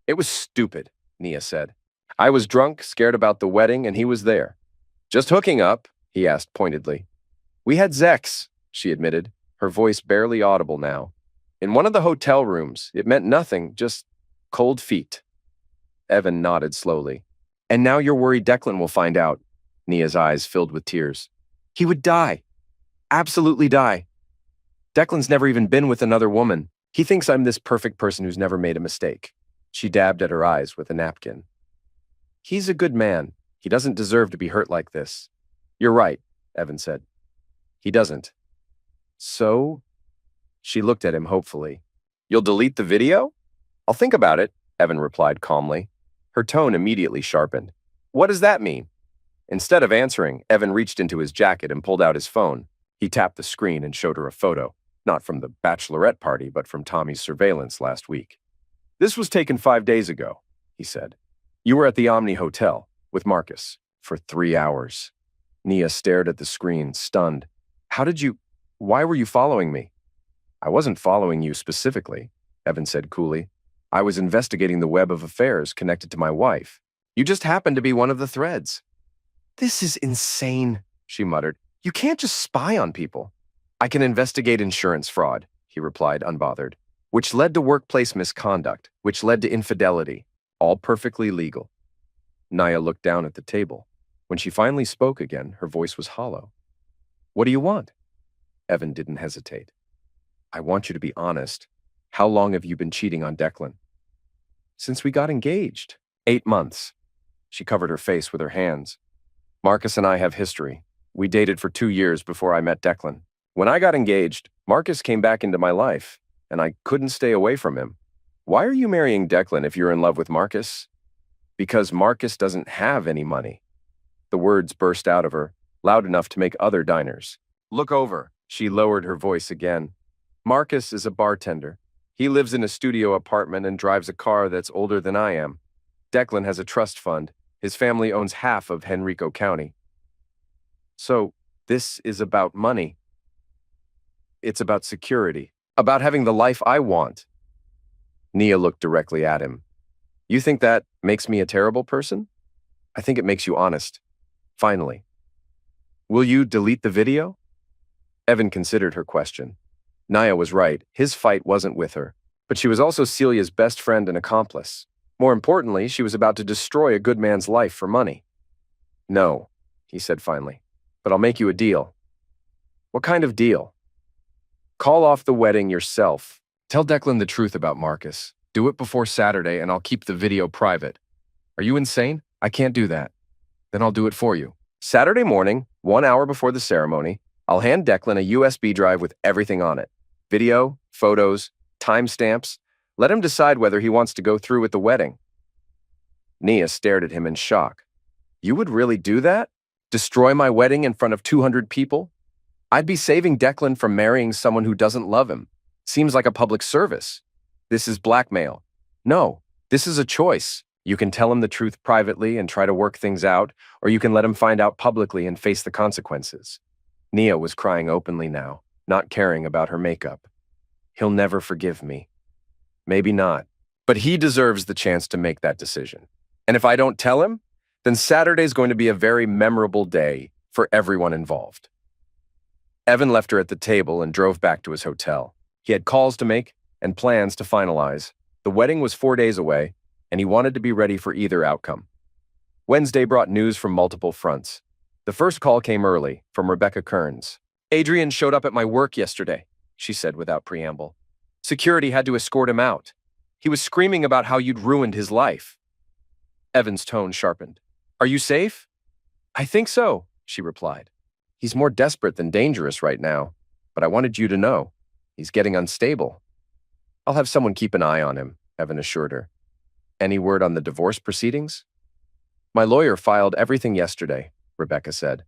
S1: "It was stupid," Nia said. "I was drunk, scared about the wedding, and he was there." "Just hooking up?" he asked pointedly. "We had sex," she admitted, her voice barely audible now. "In one of the hotel rooms. It meant nothing, just cold feet." Evan nodded slowly. "And now you're worried Declan will find out." Nia's eyes filled with tears. "He would die. Absolutely die. Declan's never even been with another woman. He thinks I'm this perfect person who's never made a mistake." She dabbed at her eyes with a napkin. "He's a good man. He doesn't deserve to be hurt like this." "You're right," Evan said. "He doesn't." "So?" She looked at him hopefully. "You'll delete the video?" "I'll think about it," Evan replied calmly. Her tone immediately sharpened. "What does that mean?" Instead of answering, Evan reached into his jacket and pulled out his phone. He tapped the screen and showed her a photo, not from the bachelorette party, but from Tommy's surveillance last week. "This was taken 5 days ago," he said. "You were at the Omni Hotel with Marcus for 3 hours." Nia stared at the screen, stunned. Why were you following me?" "I wasn't following you specifically," Evan said coolly. "I was investigating the web of affairs connected to my wife. You just happened to be one of the threads." "This is insane," she muttered. "You can't just spy on people." "I can investigate insurance fraud," he replied, unbothered, "which led to workplace misconduct, which led to infidelity, all perfectly legal." Nia looked down at the table. When she finally spoke again, her voice was hollow. "What do you want?" Evan didn't hesitate. "I want you to be honest. How long have you been cheating on Declan?" "Since we got engaged." 8 months. She covered her face with her hands. "Marcus and I have history. We dated for 2 years before I met Declan. When I got engaged, Marcus came back into my life. and I couldn't stay away from him. Why are you marrying Declan if you're in love with Marcus? Because Marcus doesn't have any money. The words burst out of her, loud enough to make other diners look over. She lowered her voice again. Marcus is a bartender. He lives in a studio apartment and drives a car that's older than I am. Declan has a trust fund. His family owns half of Henrico County. So, this is about money. It's about security. About having the life I want. Nia looked directly at him. You think that makes me a terrible person? I think it makes you honest. Finally. Will you delete the video? Evan considered her question. Nia was right. His fight wasn't with her. But she was also Celia's best friend and accomplice. More importantly, she was about to destroy a good man's life for money. No, he said finally. But I'll make you a deal. What kind of deal? Call off the wedding yourself. Tell Declan the truth about Marcus. Do it before Saturday and I'll keep the video private. Are you insane? I can't do that. Then I'll do it for you. Saturday morning, 1 hour before the ceremony, I'll hand Declan a USB drive with everything on it. Video, photos, timestamps. Let him decide whether he wants to go through with the wedding. Nia stared at him in shock. You would really do that? Destroy my wedding in front of 200 people? I'd be saving Declan from marrying someone who doesn't love him. Seems like a public service. This is blackmail. No, this is a choice. You can tell him the truth privately and try to work things out, or you can let him find out publicly and face the consequences. Nia was crying openly now, not caring about her makeup. He'll never forgive me. Maybe not, but he deserves the chance to make that decision. And if I don't tell him, then Saturday's going to be a very memorable day for everyone involved. Evan left her at the table and drove back to his hotel. He had calls to make and plans to finalize. The wedding was 4 days away, and he wanted to be ready for either outcome. Wednesday brought news from multiple fronts. The first call came early, from Rebecca Kearns. Adrian showed up at my work yesterday, she said without preamble. Security had to escort him out. He was screaming about how you'd ruined his life. Evan's tone sharpened. Are you safe? I think so, she replied. He's more desperate than dangerous right now, but I wanted you to know. He's getting unstable. I'll have someone keep an eye on him, Evan assured her. Any word on the divorce proceedings? My lawyer filed everything yesterday, Rebecca said.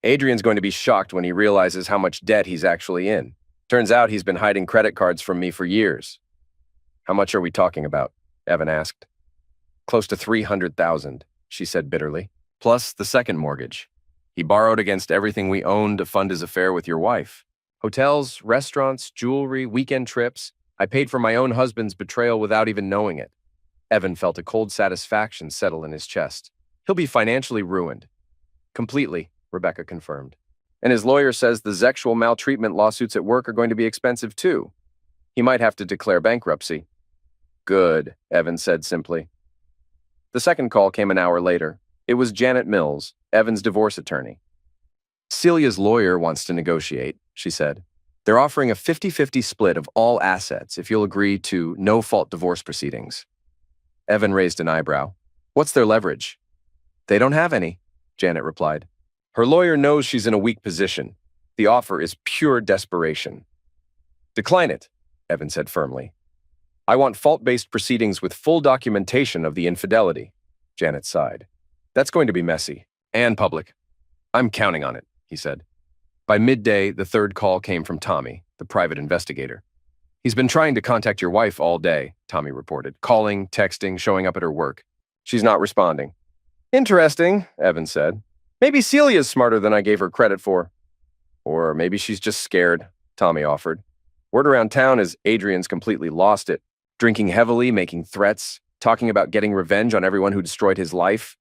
S1: Adrian's going to be shocked when he realizes how much debt he's actually in. Turns out he's been hiding credit cards from me for years. How much are we talking about? Evan asked. Close to $300,000, she said bitterly, plus the second mortgage. He borrowed against everything we owned to fund his affair with your wife. Hotels, restaurants, jewelry, weekend trips. I paid for my own husband's betrayal without even knowing it. Evan felt a cold satisfaction settle in his chest. He'll be financially ruined. Completely, Rebecca confirmed. And his lawyer says the sexual maltreatment lawsuits at work are going to be expensive too. He might have to declare bankruptcy. Good, Evan said simply. The second call came an hour later. It was Janet Mills, Evan's divorce attorney. Celia's lawyer wants to negotiate, she said. They're offering a 50-50 split of all assets if you'll agree to no-fault divorce proceedings. Evan raised an eyebrow. What's their leverage? They don't have any, Janet replied. Her lawyer knows she's in a weak position. The offer is pure desperation. Decline it, Evan said firmly. I want fault-based proceedings with full documentation of the infidelity, Janet sighed. That's going to be messy and public. I'm counting on it, he said. By midday, the third call came from Tommy, the private investigator. He's been trying to contact your wife all day, Tommy reported, calling, texting, showing up at her work. She's not responding. Interesting, Evan said. Maybe Celia's smarter than I gave her credit for. Or maybe she's just scared, Tommy offered. Word around town is Adrian's completely lost it, drinking heavily, making threats, talking about getting revenge on everyone who destroyed his life.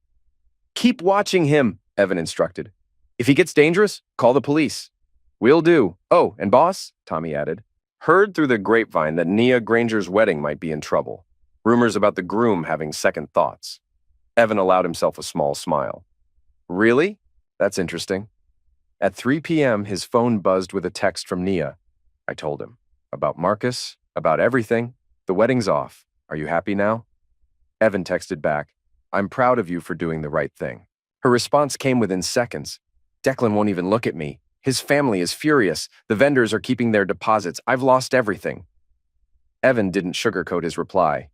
S1: Keep watching him, Evan instructed. If he gets dangerous, call the police. Will do. Oh, and boss, Tommy added, heard through the grapevine that Nia Granger's wedding might be in trouble. Rumors about the groom having second thoughts. Evan allowed himself a small smile. Really? That's interesting. At 3 p.m., his phone buzzed with a text from Nia. I told him. About Marcus, about everything. The wedding's off. Are you happy now? Evan texted back. I'm proud of you for doing the right thing. Her response came within seconds. Declan won't even look at me. His family is furious. The vendors are keeping their deposits. I've lost everything. Evan didn't sugarcoat his reply.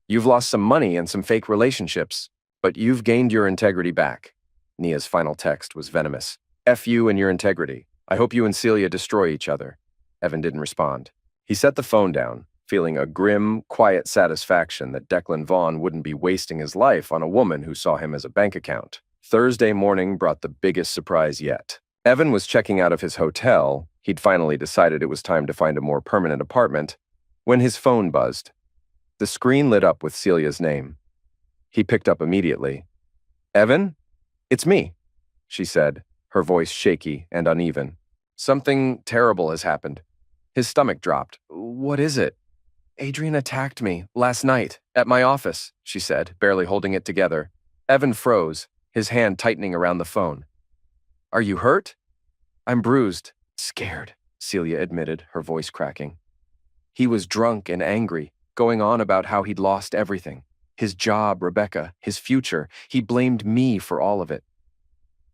S1: You've lost some money and some fake relationships, but you've gained your integrity back. Nia's final text was venomous. F you and your integrity. I hope you and Celia destroy each other. Evan didn't respond. He set the phone down, feeling a grim, quiet satisfaction that Declan Vaughn wouldn't be wasting his life on a woman who saw him as a bank account. Thursday morning brought the biggest surprise yet. Evan was checking out of his hotel. He'd finally decided it was time to find a more permanent apartment when his phone buzzed. The screen lit up with Celia's name. He picked up immediately. Evan? It's me, she said, her voice shaky and uneven. Something terrible has happened. His stomach dropped. What is it? Adrian attacked me last night at my office, she said, barely holding it together. Evan froze, his hand tightening around the phone. Are you hurt? I'm bruised. Scared, Celia admitted, her voice cracking. He was drunk and angry, going on about how he'd lost everything. His job, Rebecca, his future. He blamed me for all of it.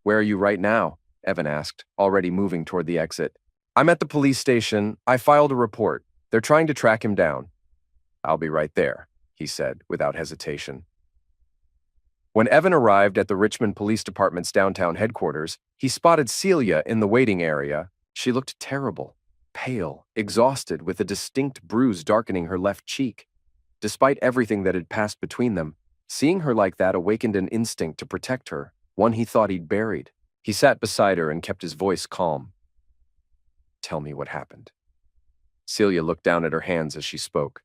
S1: Where are you right now? Evan asked, already moving toward the exit. I'm at the police station. I filed a report. They're trying to track him down. I'll be right there, he said, without hesitation. When Evan arrived at the Richmond Police Department's downtown headquarters, he spotted Celia in the waiting area. She looked terrible, pale, exhausted, with a distinct bruise darkening her left cheek. Despite everything that had passed between them, seeing her like that awakened an instinct to protect her, one he thought he'd buried. He sat beside her and kept his voice calm. Tell me what happened. Celia looked down at her hands as she spoke.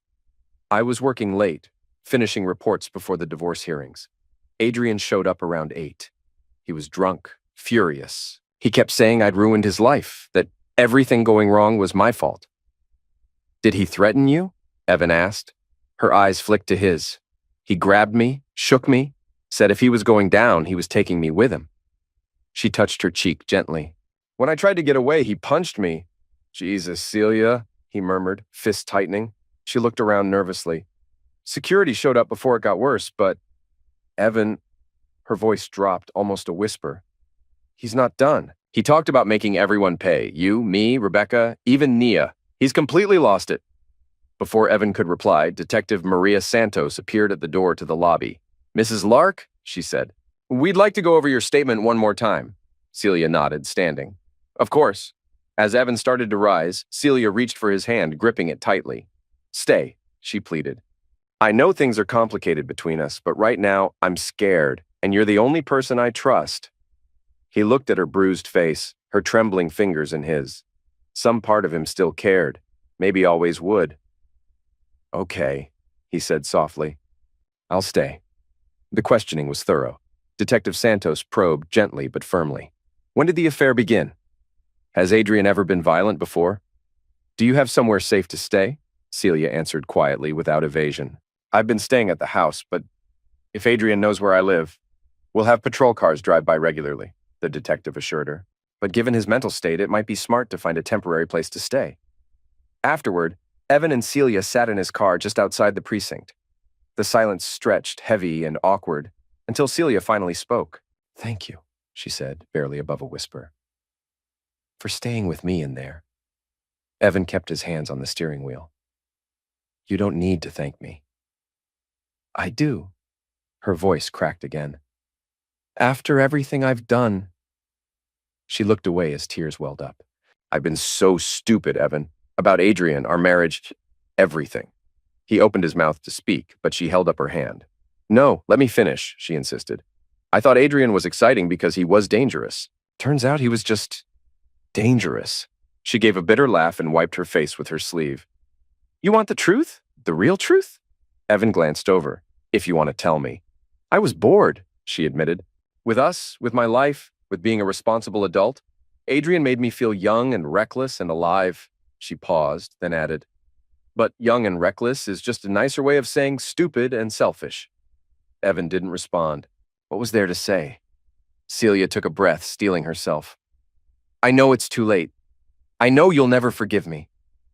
S1: I was working late, finishing reports before the divorce hearings. Adrian showed up around 8. He was drunk, furious. He kept saying I'd ruined his life, that everything going wrong was my fault. Did he threaten you? Evan asked. Her eyes flicked to his. He grabbed me, shook me, said if he was going down, he was taking me with him. She touched her cheek gently. When I tried to get away, he punched me. Jesus, Celia, he murmured, fist tightening. She looked around nervously. Security showed up before it got worse, but Evan, her voice dropped, almost a whisper. He's not done. He talked about making everyone pay. You, me, Rebecca, even Nia. He's completely lost it. Before Evan could reply, Detective Maria Santos appeared at the door to the lobby. Mrs. Lark, she said, we'd like to go over your statement one more time. Celia nodded, standing. Of course. As Evan started to rise, Celia reached for his hand, gripping it tightly. Stay, she pleaded. I know things are complicated between us, but right now I'm scared, and you're the only person I trust. He looked at her bruised face, her trembling fingers in his. Some part of him still cared, maybe always would. Okay, he said softly. I'll stay. The questioning was thorough. Detective Santos probed gently but firmly. When did the affair begin? Has Adrian ever been violent before? Do you have somewhere safe to stay? Celia answered quietly, without evasion. I've been staying at the house, but if Adrian knows where I live, we'll have patrol cars drive by regularly, the detective assured her. But given his mental state, it might be smart to find a temporary place to stay. Afterward, Evan and Celia sat in his car just outside the precinct. The silence stretched, heavy and awkward, until Celia finally spoke. Thank you, she said, barely above a whisper, for staying with me in there. Evan kept his hands on the steering wheel. You don't need to thank me. I do. Her voice cracked again. After everything I've done. She looked away as tears welled up. I've been so stupid, Evan. About Adrian, our marriage, everything. He opened his mouth to speak, but she held up her hand. No, let me finish, she insisted. I thought Adrian was exciting because he was dangerous. Turns out he was just dangerous. She gave a bitter laugh and wiped her face with her sleeve. You want the truth? The real truth? Evan glanced over. If you want to tell me. I was bored, she admitted. With us, with my life, with being a responsible adult. Adrian made me feel young and reckless and alive. She paused, then added, but young and reckless is just a nicer way of saying stupid and selfish. Evan didn't respond. What was there to say? Celia took a breath, steeling herself. I know it's too late. I know you'll never forgive me.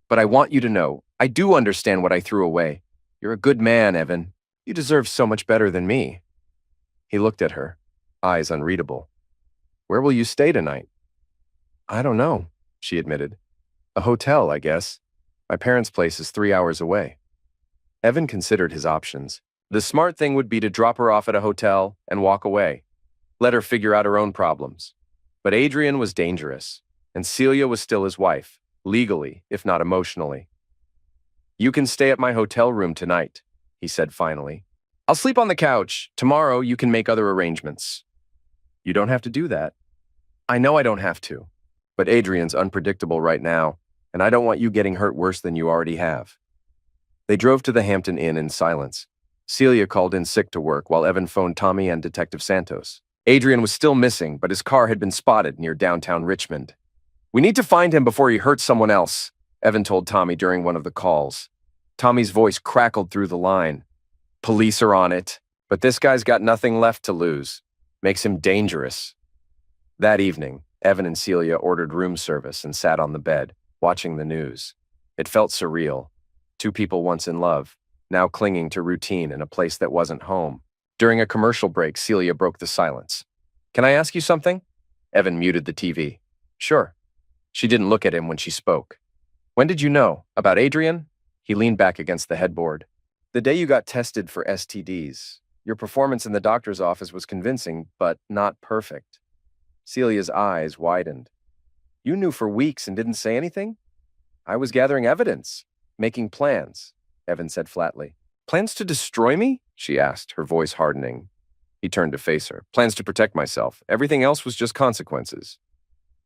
S1: But I want you to know, I do understand what I threw away. You're a good man, Evan. You deserve so much better than me. He looked at her, eyes unreadable. Where will you stay tonight? I don't know, she admitted. A hotel, I guess. My parents' place is 3 hours away. Evan considered his options. The smart thing would be to drop her off at a hotel and walk away. Let her figure out her own problems. But Adrian was dangerous, and Celia was still his wife, legally, if not emotionally. "You can stay at my hotel room tonight," he said finally. "I'll sleep on the couch. Tomorrow you can make other arrangements." "You don't have to do that." "I know I don't have to. But Adrian's unpredictable right now, and I don't want you getting hurt worse than you already have." They drove to the Hampton Inn in silence. Celia called in sick to work while Evan phoned Tommy and Detective Santos. Adrian was still missing, but his car had been spotted near downtown Richmond. "We need to find him before he hurts someone else," Evan told Tommy during one of the calls. Tommy's voice crackled through the line. "Police are on it, but this guy's got nothing left to lose. Makes him dangerous." That evening, Evan and Celia ordered room service and sat on the bed, watching the news. It felt surreal. Two people once in love, now clinging to routine in a place that wasn't home. During a commercial break, Celia broke the silence. "Can I ask you something?" Evan muted the TV. "Sure." She didn't look at him when she spoke. "When did you know? About Adrian?" He leaned back against the headboard. "The day you got tested for STDs. Your performance in the doctor's office was convincing, but not perfect." Celia's eyes widened. "You knew for weeks and didn't say anything?" "I was gathering evidence, making plans," Evan said flatly. "Plans to destroy me?" she asked, her voice hardening. He turned to face her. "Plans to protect myself. Everything else was just consequences."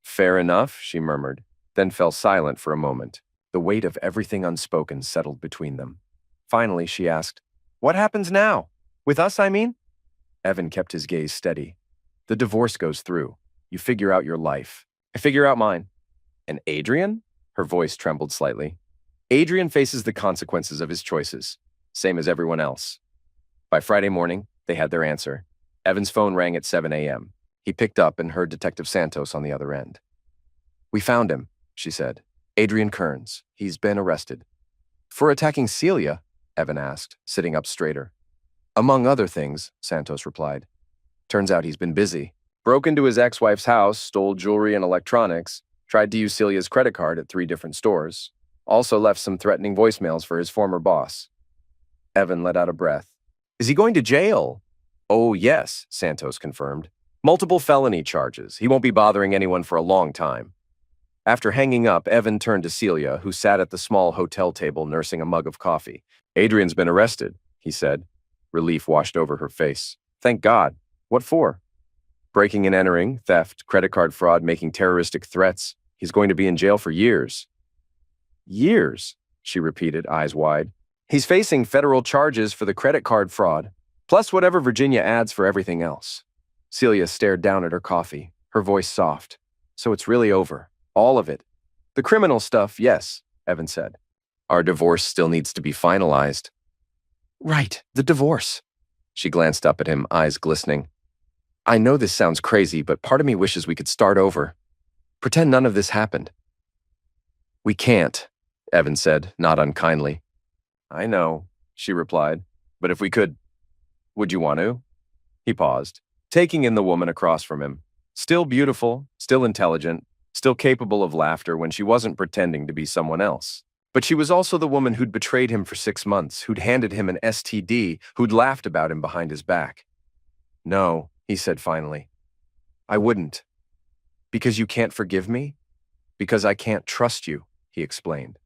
S1: "Fair enough," she murmured, then fell silent for a moment. The weight of everything unspoken settled between them. Finally, she asked, "What happens now? With us, I mean?" Evan kept his gaze steady. "The divorce goes through. You figure out your life. I figure out mine." "And Adrian?" Her voice trembled slightly. "Adrian faces the consequences of his choices, same as everyone else." By Friday morning, they had their answer. Evan's phone rang at 7 a.m. He picked up and heard Detective Santos on the other end. "We found him," she said. "Adrian Kearns. He's been arrested." "For attacking Celia?" Evan asked, sitting up straighter. "Among other things," Santos replied. "Turns out he's been busy. Broke into his ex-wife's house, stole jewelry and electronics, tried to use Celia's credit card at 3 different stores. Also left some threatening voicemails for his former boss." Evan let out a breath. "Is he going to jail?" "Oh, yes," Santos confirmed. "Multiple felony charges. He won't be bothering anyone for a long time." After hanging up, Evan turned to Celia, who sat at the small hotel table nursing a mug of coffee. "Adrian's been arrested," he said. Relief washed over her face. "Thank God. What for?" "Breaking and entering, theft, credit card fraud, making terroristic threats. He's going to be in jail for years." "Years?" she repeated, eyes wide. "He's facing federal charges for the credit card fraud, plus whatever Virginia adds for everything else." Celia stared down at her coffee, her voice soft. "So it's really over. All of it." "The criminal stuff, yes," Evan said. "Our divorce still needs to be finalized." "Right, the divorce." She glanced up at him, eyes glistening. "I know this sounds crazy, but part of me wishes we could start over. Pretend none of this happened." "We can't," Evan said, not unkindly. "I know," she replied, "but if we could, would you want to?" He paused, taking in the woman across from him. Still beautiful, still intelligent, still capable of laughter when she wasn't pretending to be someone else. But she was also the woman who'd betrayed him for 6 months, who'd handed him an STD, who'd laughed about him behind his back. "No," he said finally. "I wouldn't." "Because you can't forgive me?" "Because I can't trust you," he explained.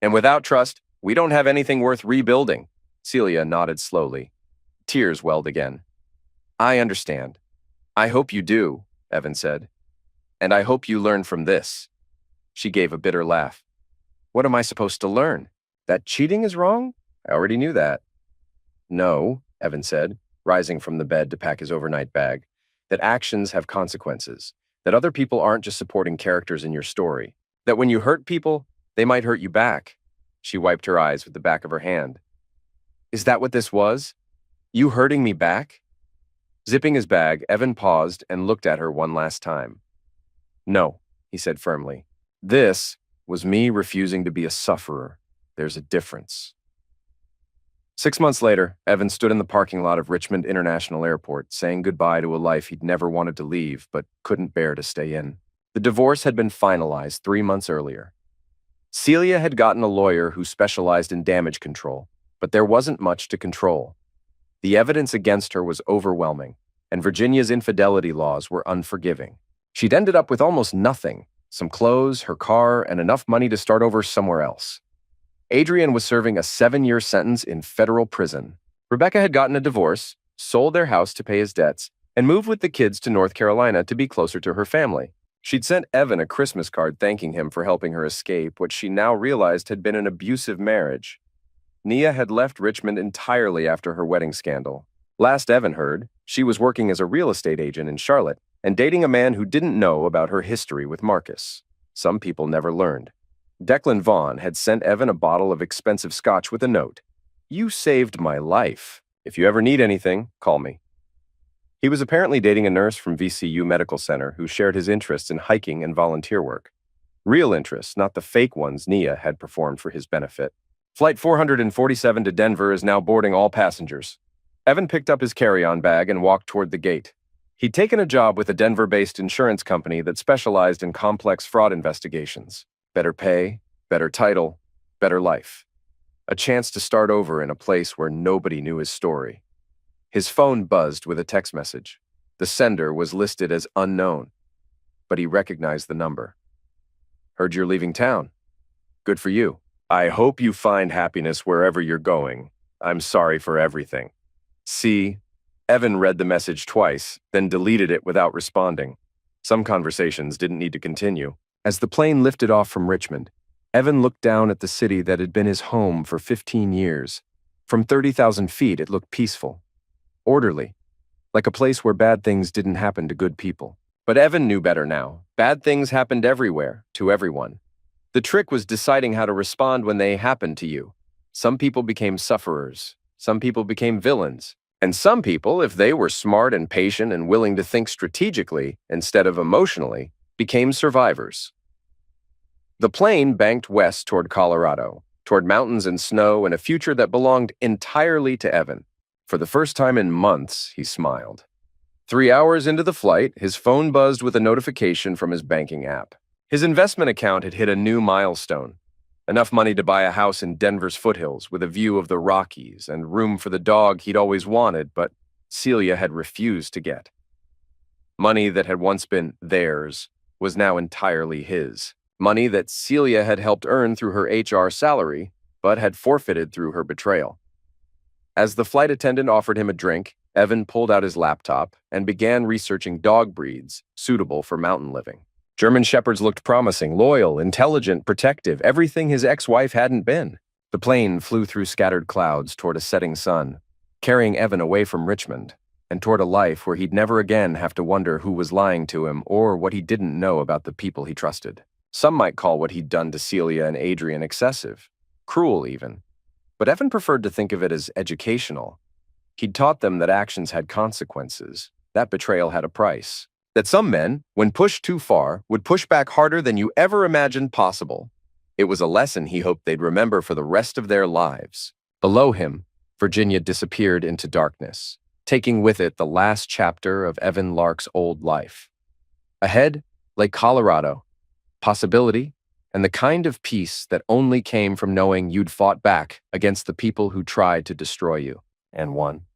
S1: "And without trust, we don't have anything worth rebuilding." Celia nodded slowly. Tears welled again. "I understand. I hope you do," Evan said. "And I hope you learn from this." She gave a bitter laugh. "What am I supposed to learn? That cheating is wrong? I already knew that." "No," Evan said, rising from the bed to pack his overnight bag, "that actions have consequences, that other people aren't just supporting characters in your story, that when you hurt people, they might hurt you back." She wiped her eyes with the back of her hand. "Is that what this was? You hurting me back?" Zipping his bag, Evan paused and looked at her one last time. "No," he said firmly. "This was me refusing to be a sufferer. There's a difference." 6 months later, Evan stood in the parking lot of Richmond International Airport, saying goodbye to a life he'd never wanted to leave but couldn't bear to stay in. The divorce had been finalized 3 months earlier. Celia had gotten a lawyer who specialized in damage control, but there wasn't much to control. The evidence against her was overwhelming, and Virginia's infidelity laws were unforgiving. She'd ended up with almost nothing: some clothes, her car, and enough money to start over somewhere else. Adrian was serving a 7-year sentence in federal prison. Rebecca had gotten a divorce, sold their house to pay his debts, and moved with the kids to North Carolina to be closer to her family. She'd sent Evan a Christmas card thanking him for helping her escape what she now realized had been an abusive marriage. Nia had left Richmond entirely after her wedding scandal. Last Evan heard, she was working as a real estate agent in Charlotte and dating a man who didn't know about her history with Marcus. Some people never learned. Declan Vaughn had sent Evan a bottle of expensive scotch with a note. "You saved my life. If you ever need anything, call me." He was apparently dating a nurse from VCU Medical Center who shared his interests in hiking and volunteer work. Real interests, not the fake ones Nia had performed for his benefit. Flight 447 to Denver is now boarding all passengers. Evan picked up his carry-on bag and walked toward the gate. He'd taken a job with a Denver-based insurance company that specialized in complex fraud investigations. Better pay, better title, better life. A chance to start over in a place where nobody knew his story. His phone buzzed with a text message. The sender was listed as unknown, but he recognized the number. "Heard you're leaving town. Good for you. I hope you find happiness wherever you're going. I'm sorry for everything." See, Evan read the message twice, then deleted it without responding. Some conversations didn't need to continue. As the plane lifted off from Richmond, Evan looked down at the city that had been his home for 15 years. From 30,000 feet, it looked peaceful, orderly, like a place where bad things didn't happen to good people. But Evan knew better now. Bad things happened everywhere, to everyone. The trick was deciding how to respond when they happened to you. Some people became sufferers. Some people became villains. And some people, if they were smart and patient and willing to think strategically instead of emotionally, became survivors. The plane banked west toward Colorado, toward mountains and snow and a future that belonged entirely to Evan. For the first time in months, he smiled. 3 hours into the flight, his phone buzzed with a notification from his banking app. His investment account had hit a new milestone. Enough money to buy a house in Denver's foothills with a view of the Rockies and room for the dog he'd always wanted, but Celia had refused to get. Money that had once been theirs was now entirely his. Money that Celia had helped earn through her HR salary, but had forfeited through her betrayal. As the flight attendant offered him a drink, Evan pulled out his laptop and began researching dog breeds suitable for mountain living. German Shepherds looked promising, loyal, intelligent, protective, everything his ex-wife hadn't been. The plane flew through scattered clouds toward a setting sun, carrying Evan away from Richmond, and toward a life where he'd never again have to wonder who was lying to him or what he didn't know about the people he trusted. Some might call what he'd done to Celia and Adrian excessive, cruel even. But Evan preferred to think of it as educational. He'd taught them that actions had consequences, that betrayal had a price, that some men, when pushed too far, would push back harder than you ever imagined possible. It was a lesson he hoped they'd remember for the rest of their lives. Below him, Virginia disappeared into darkness, taking with it the last chapter of Evan Lark's old life. Ahead lay Colorado, possibility, and the kind of peace that only came from knowing you'd fought back against the people who tried to destroy you, and won.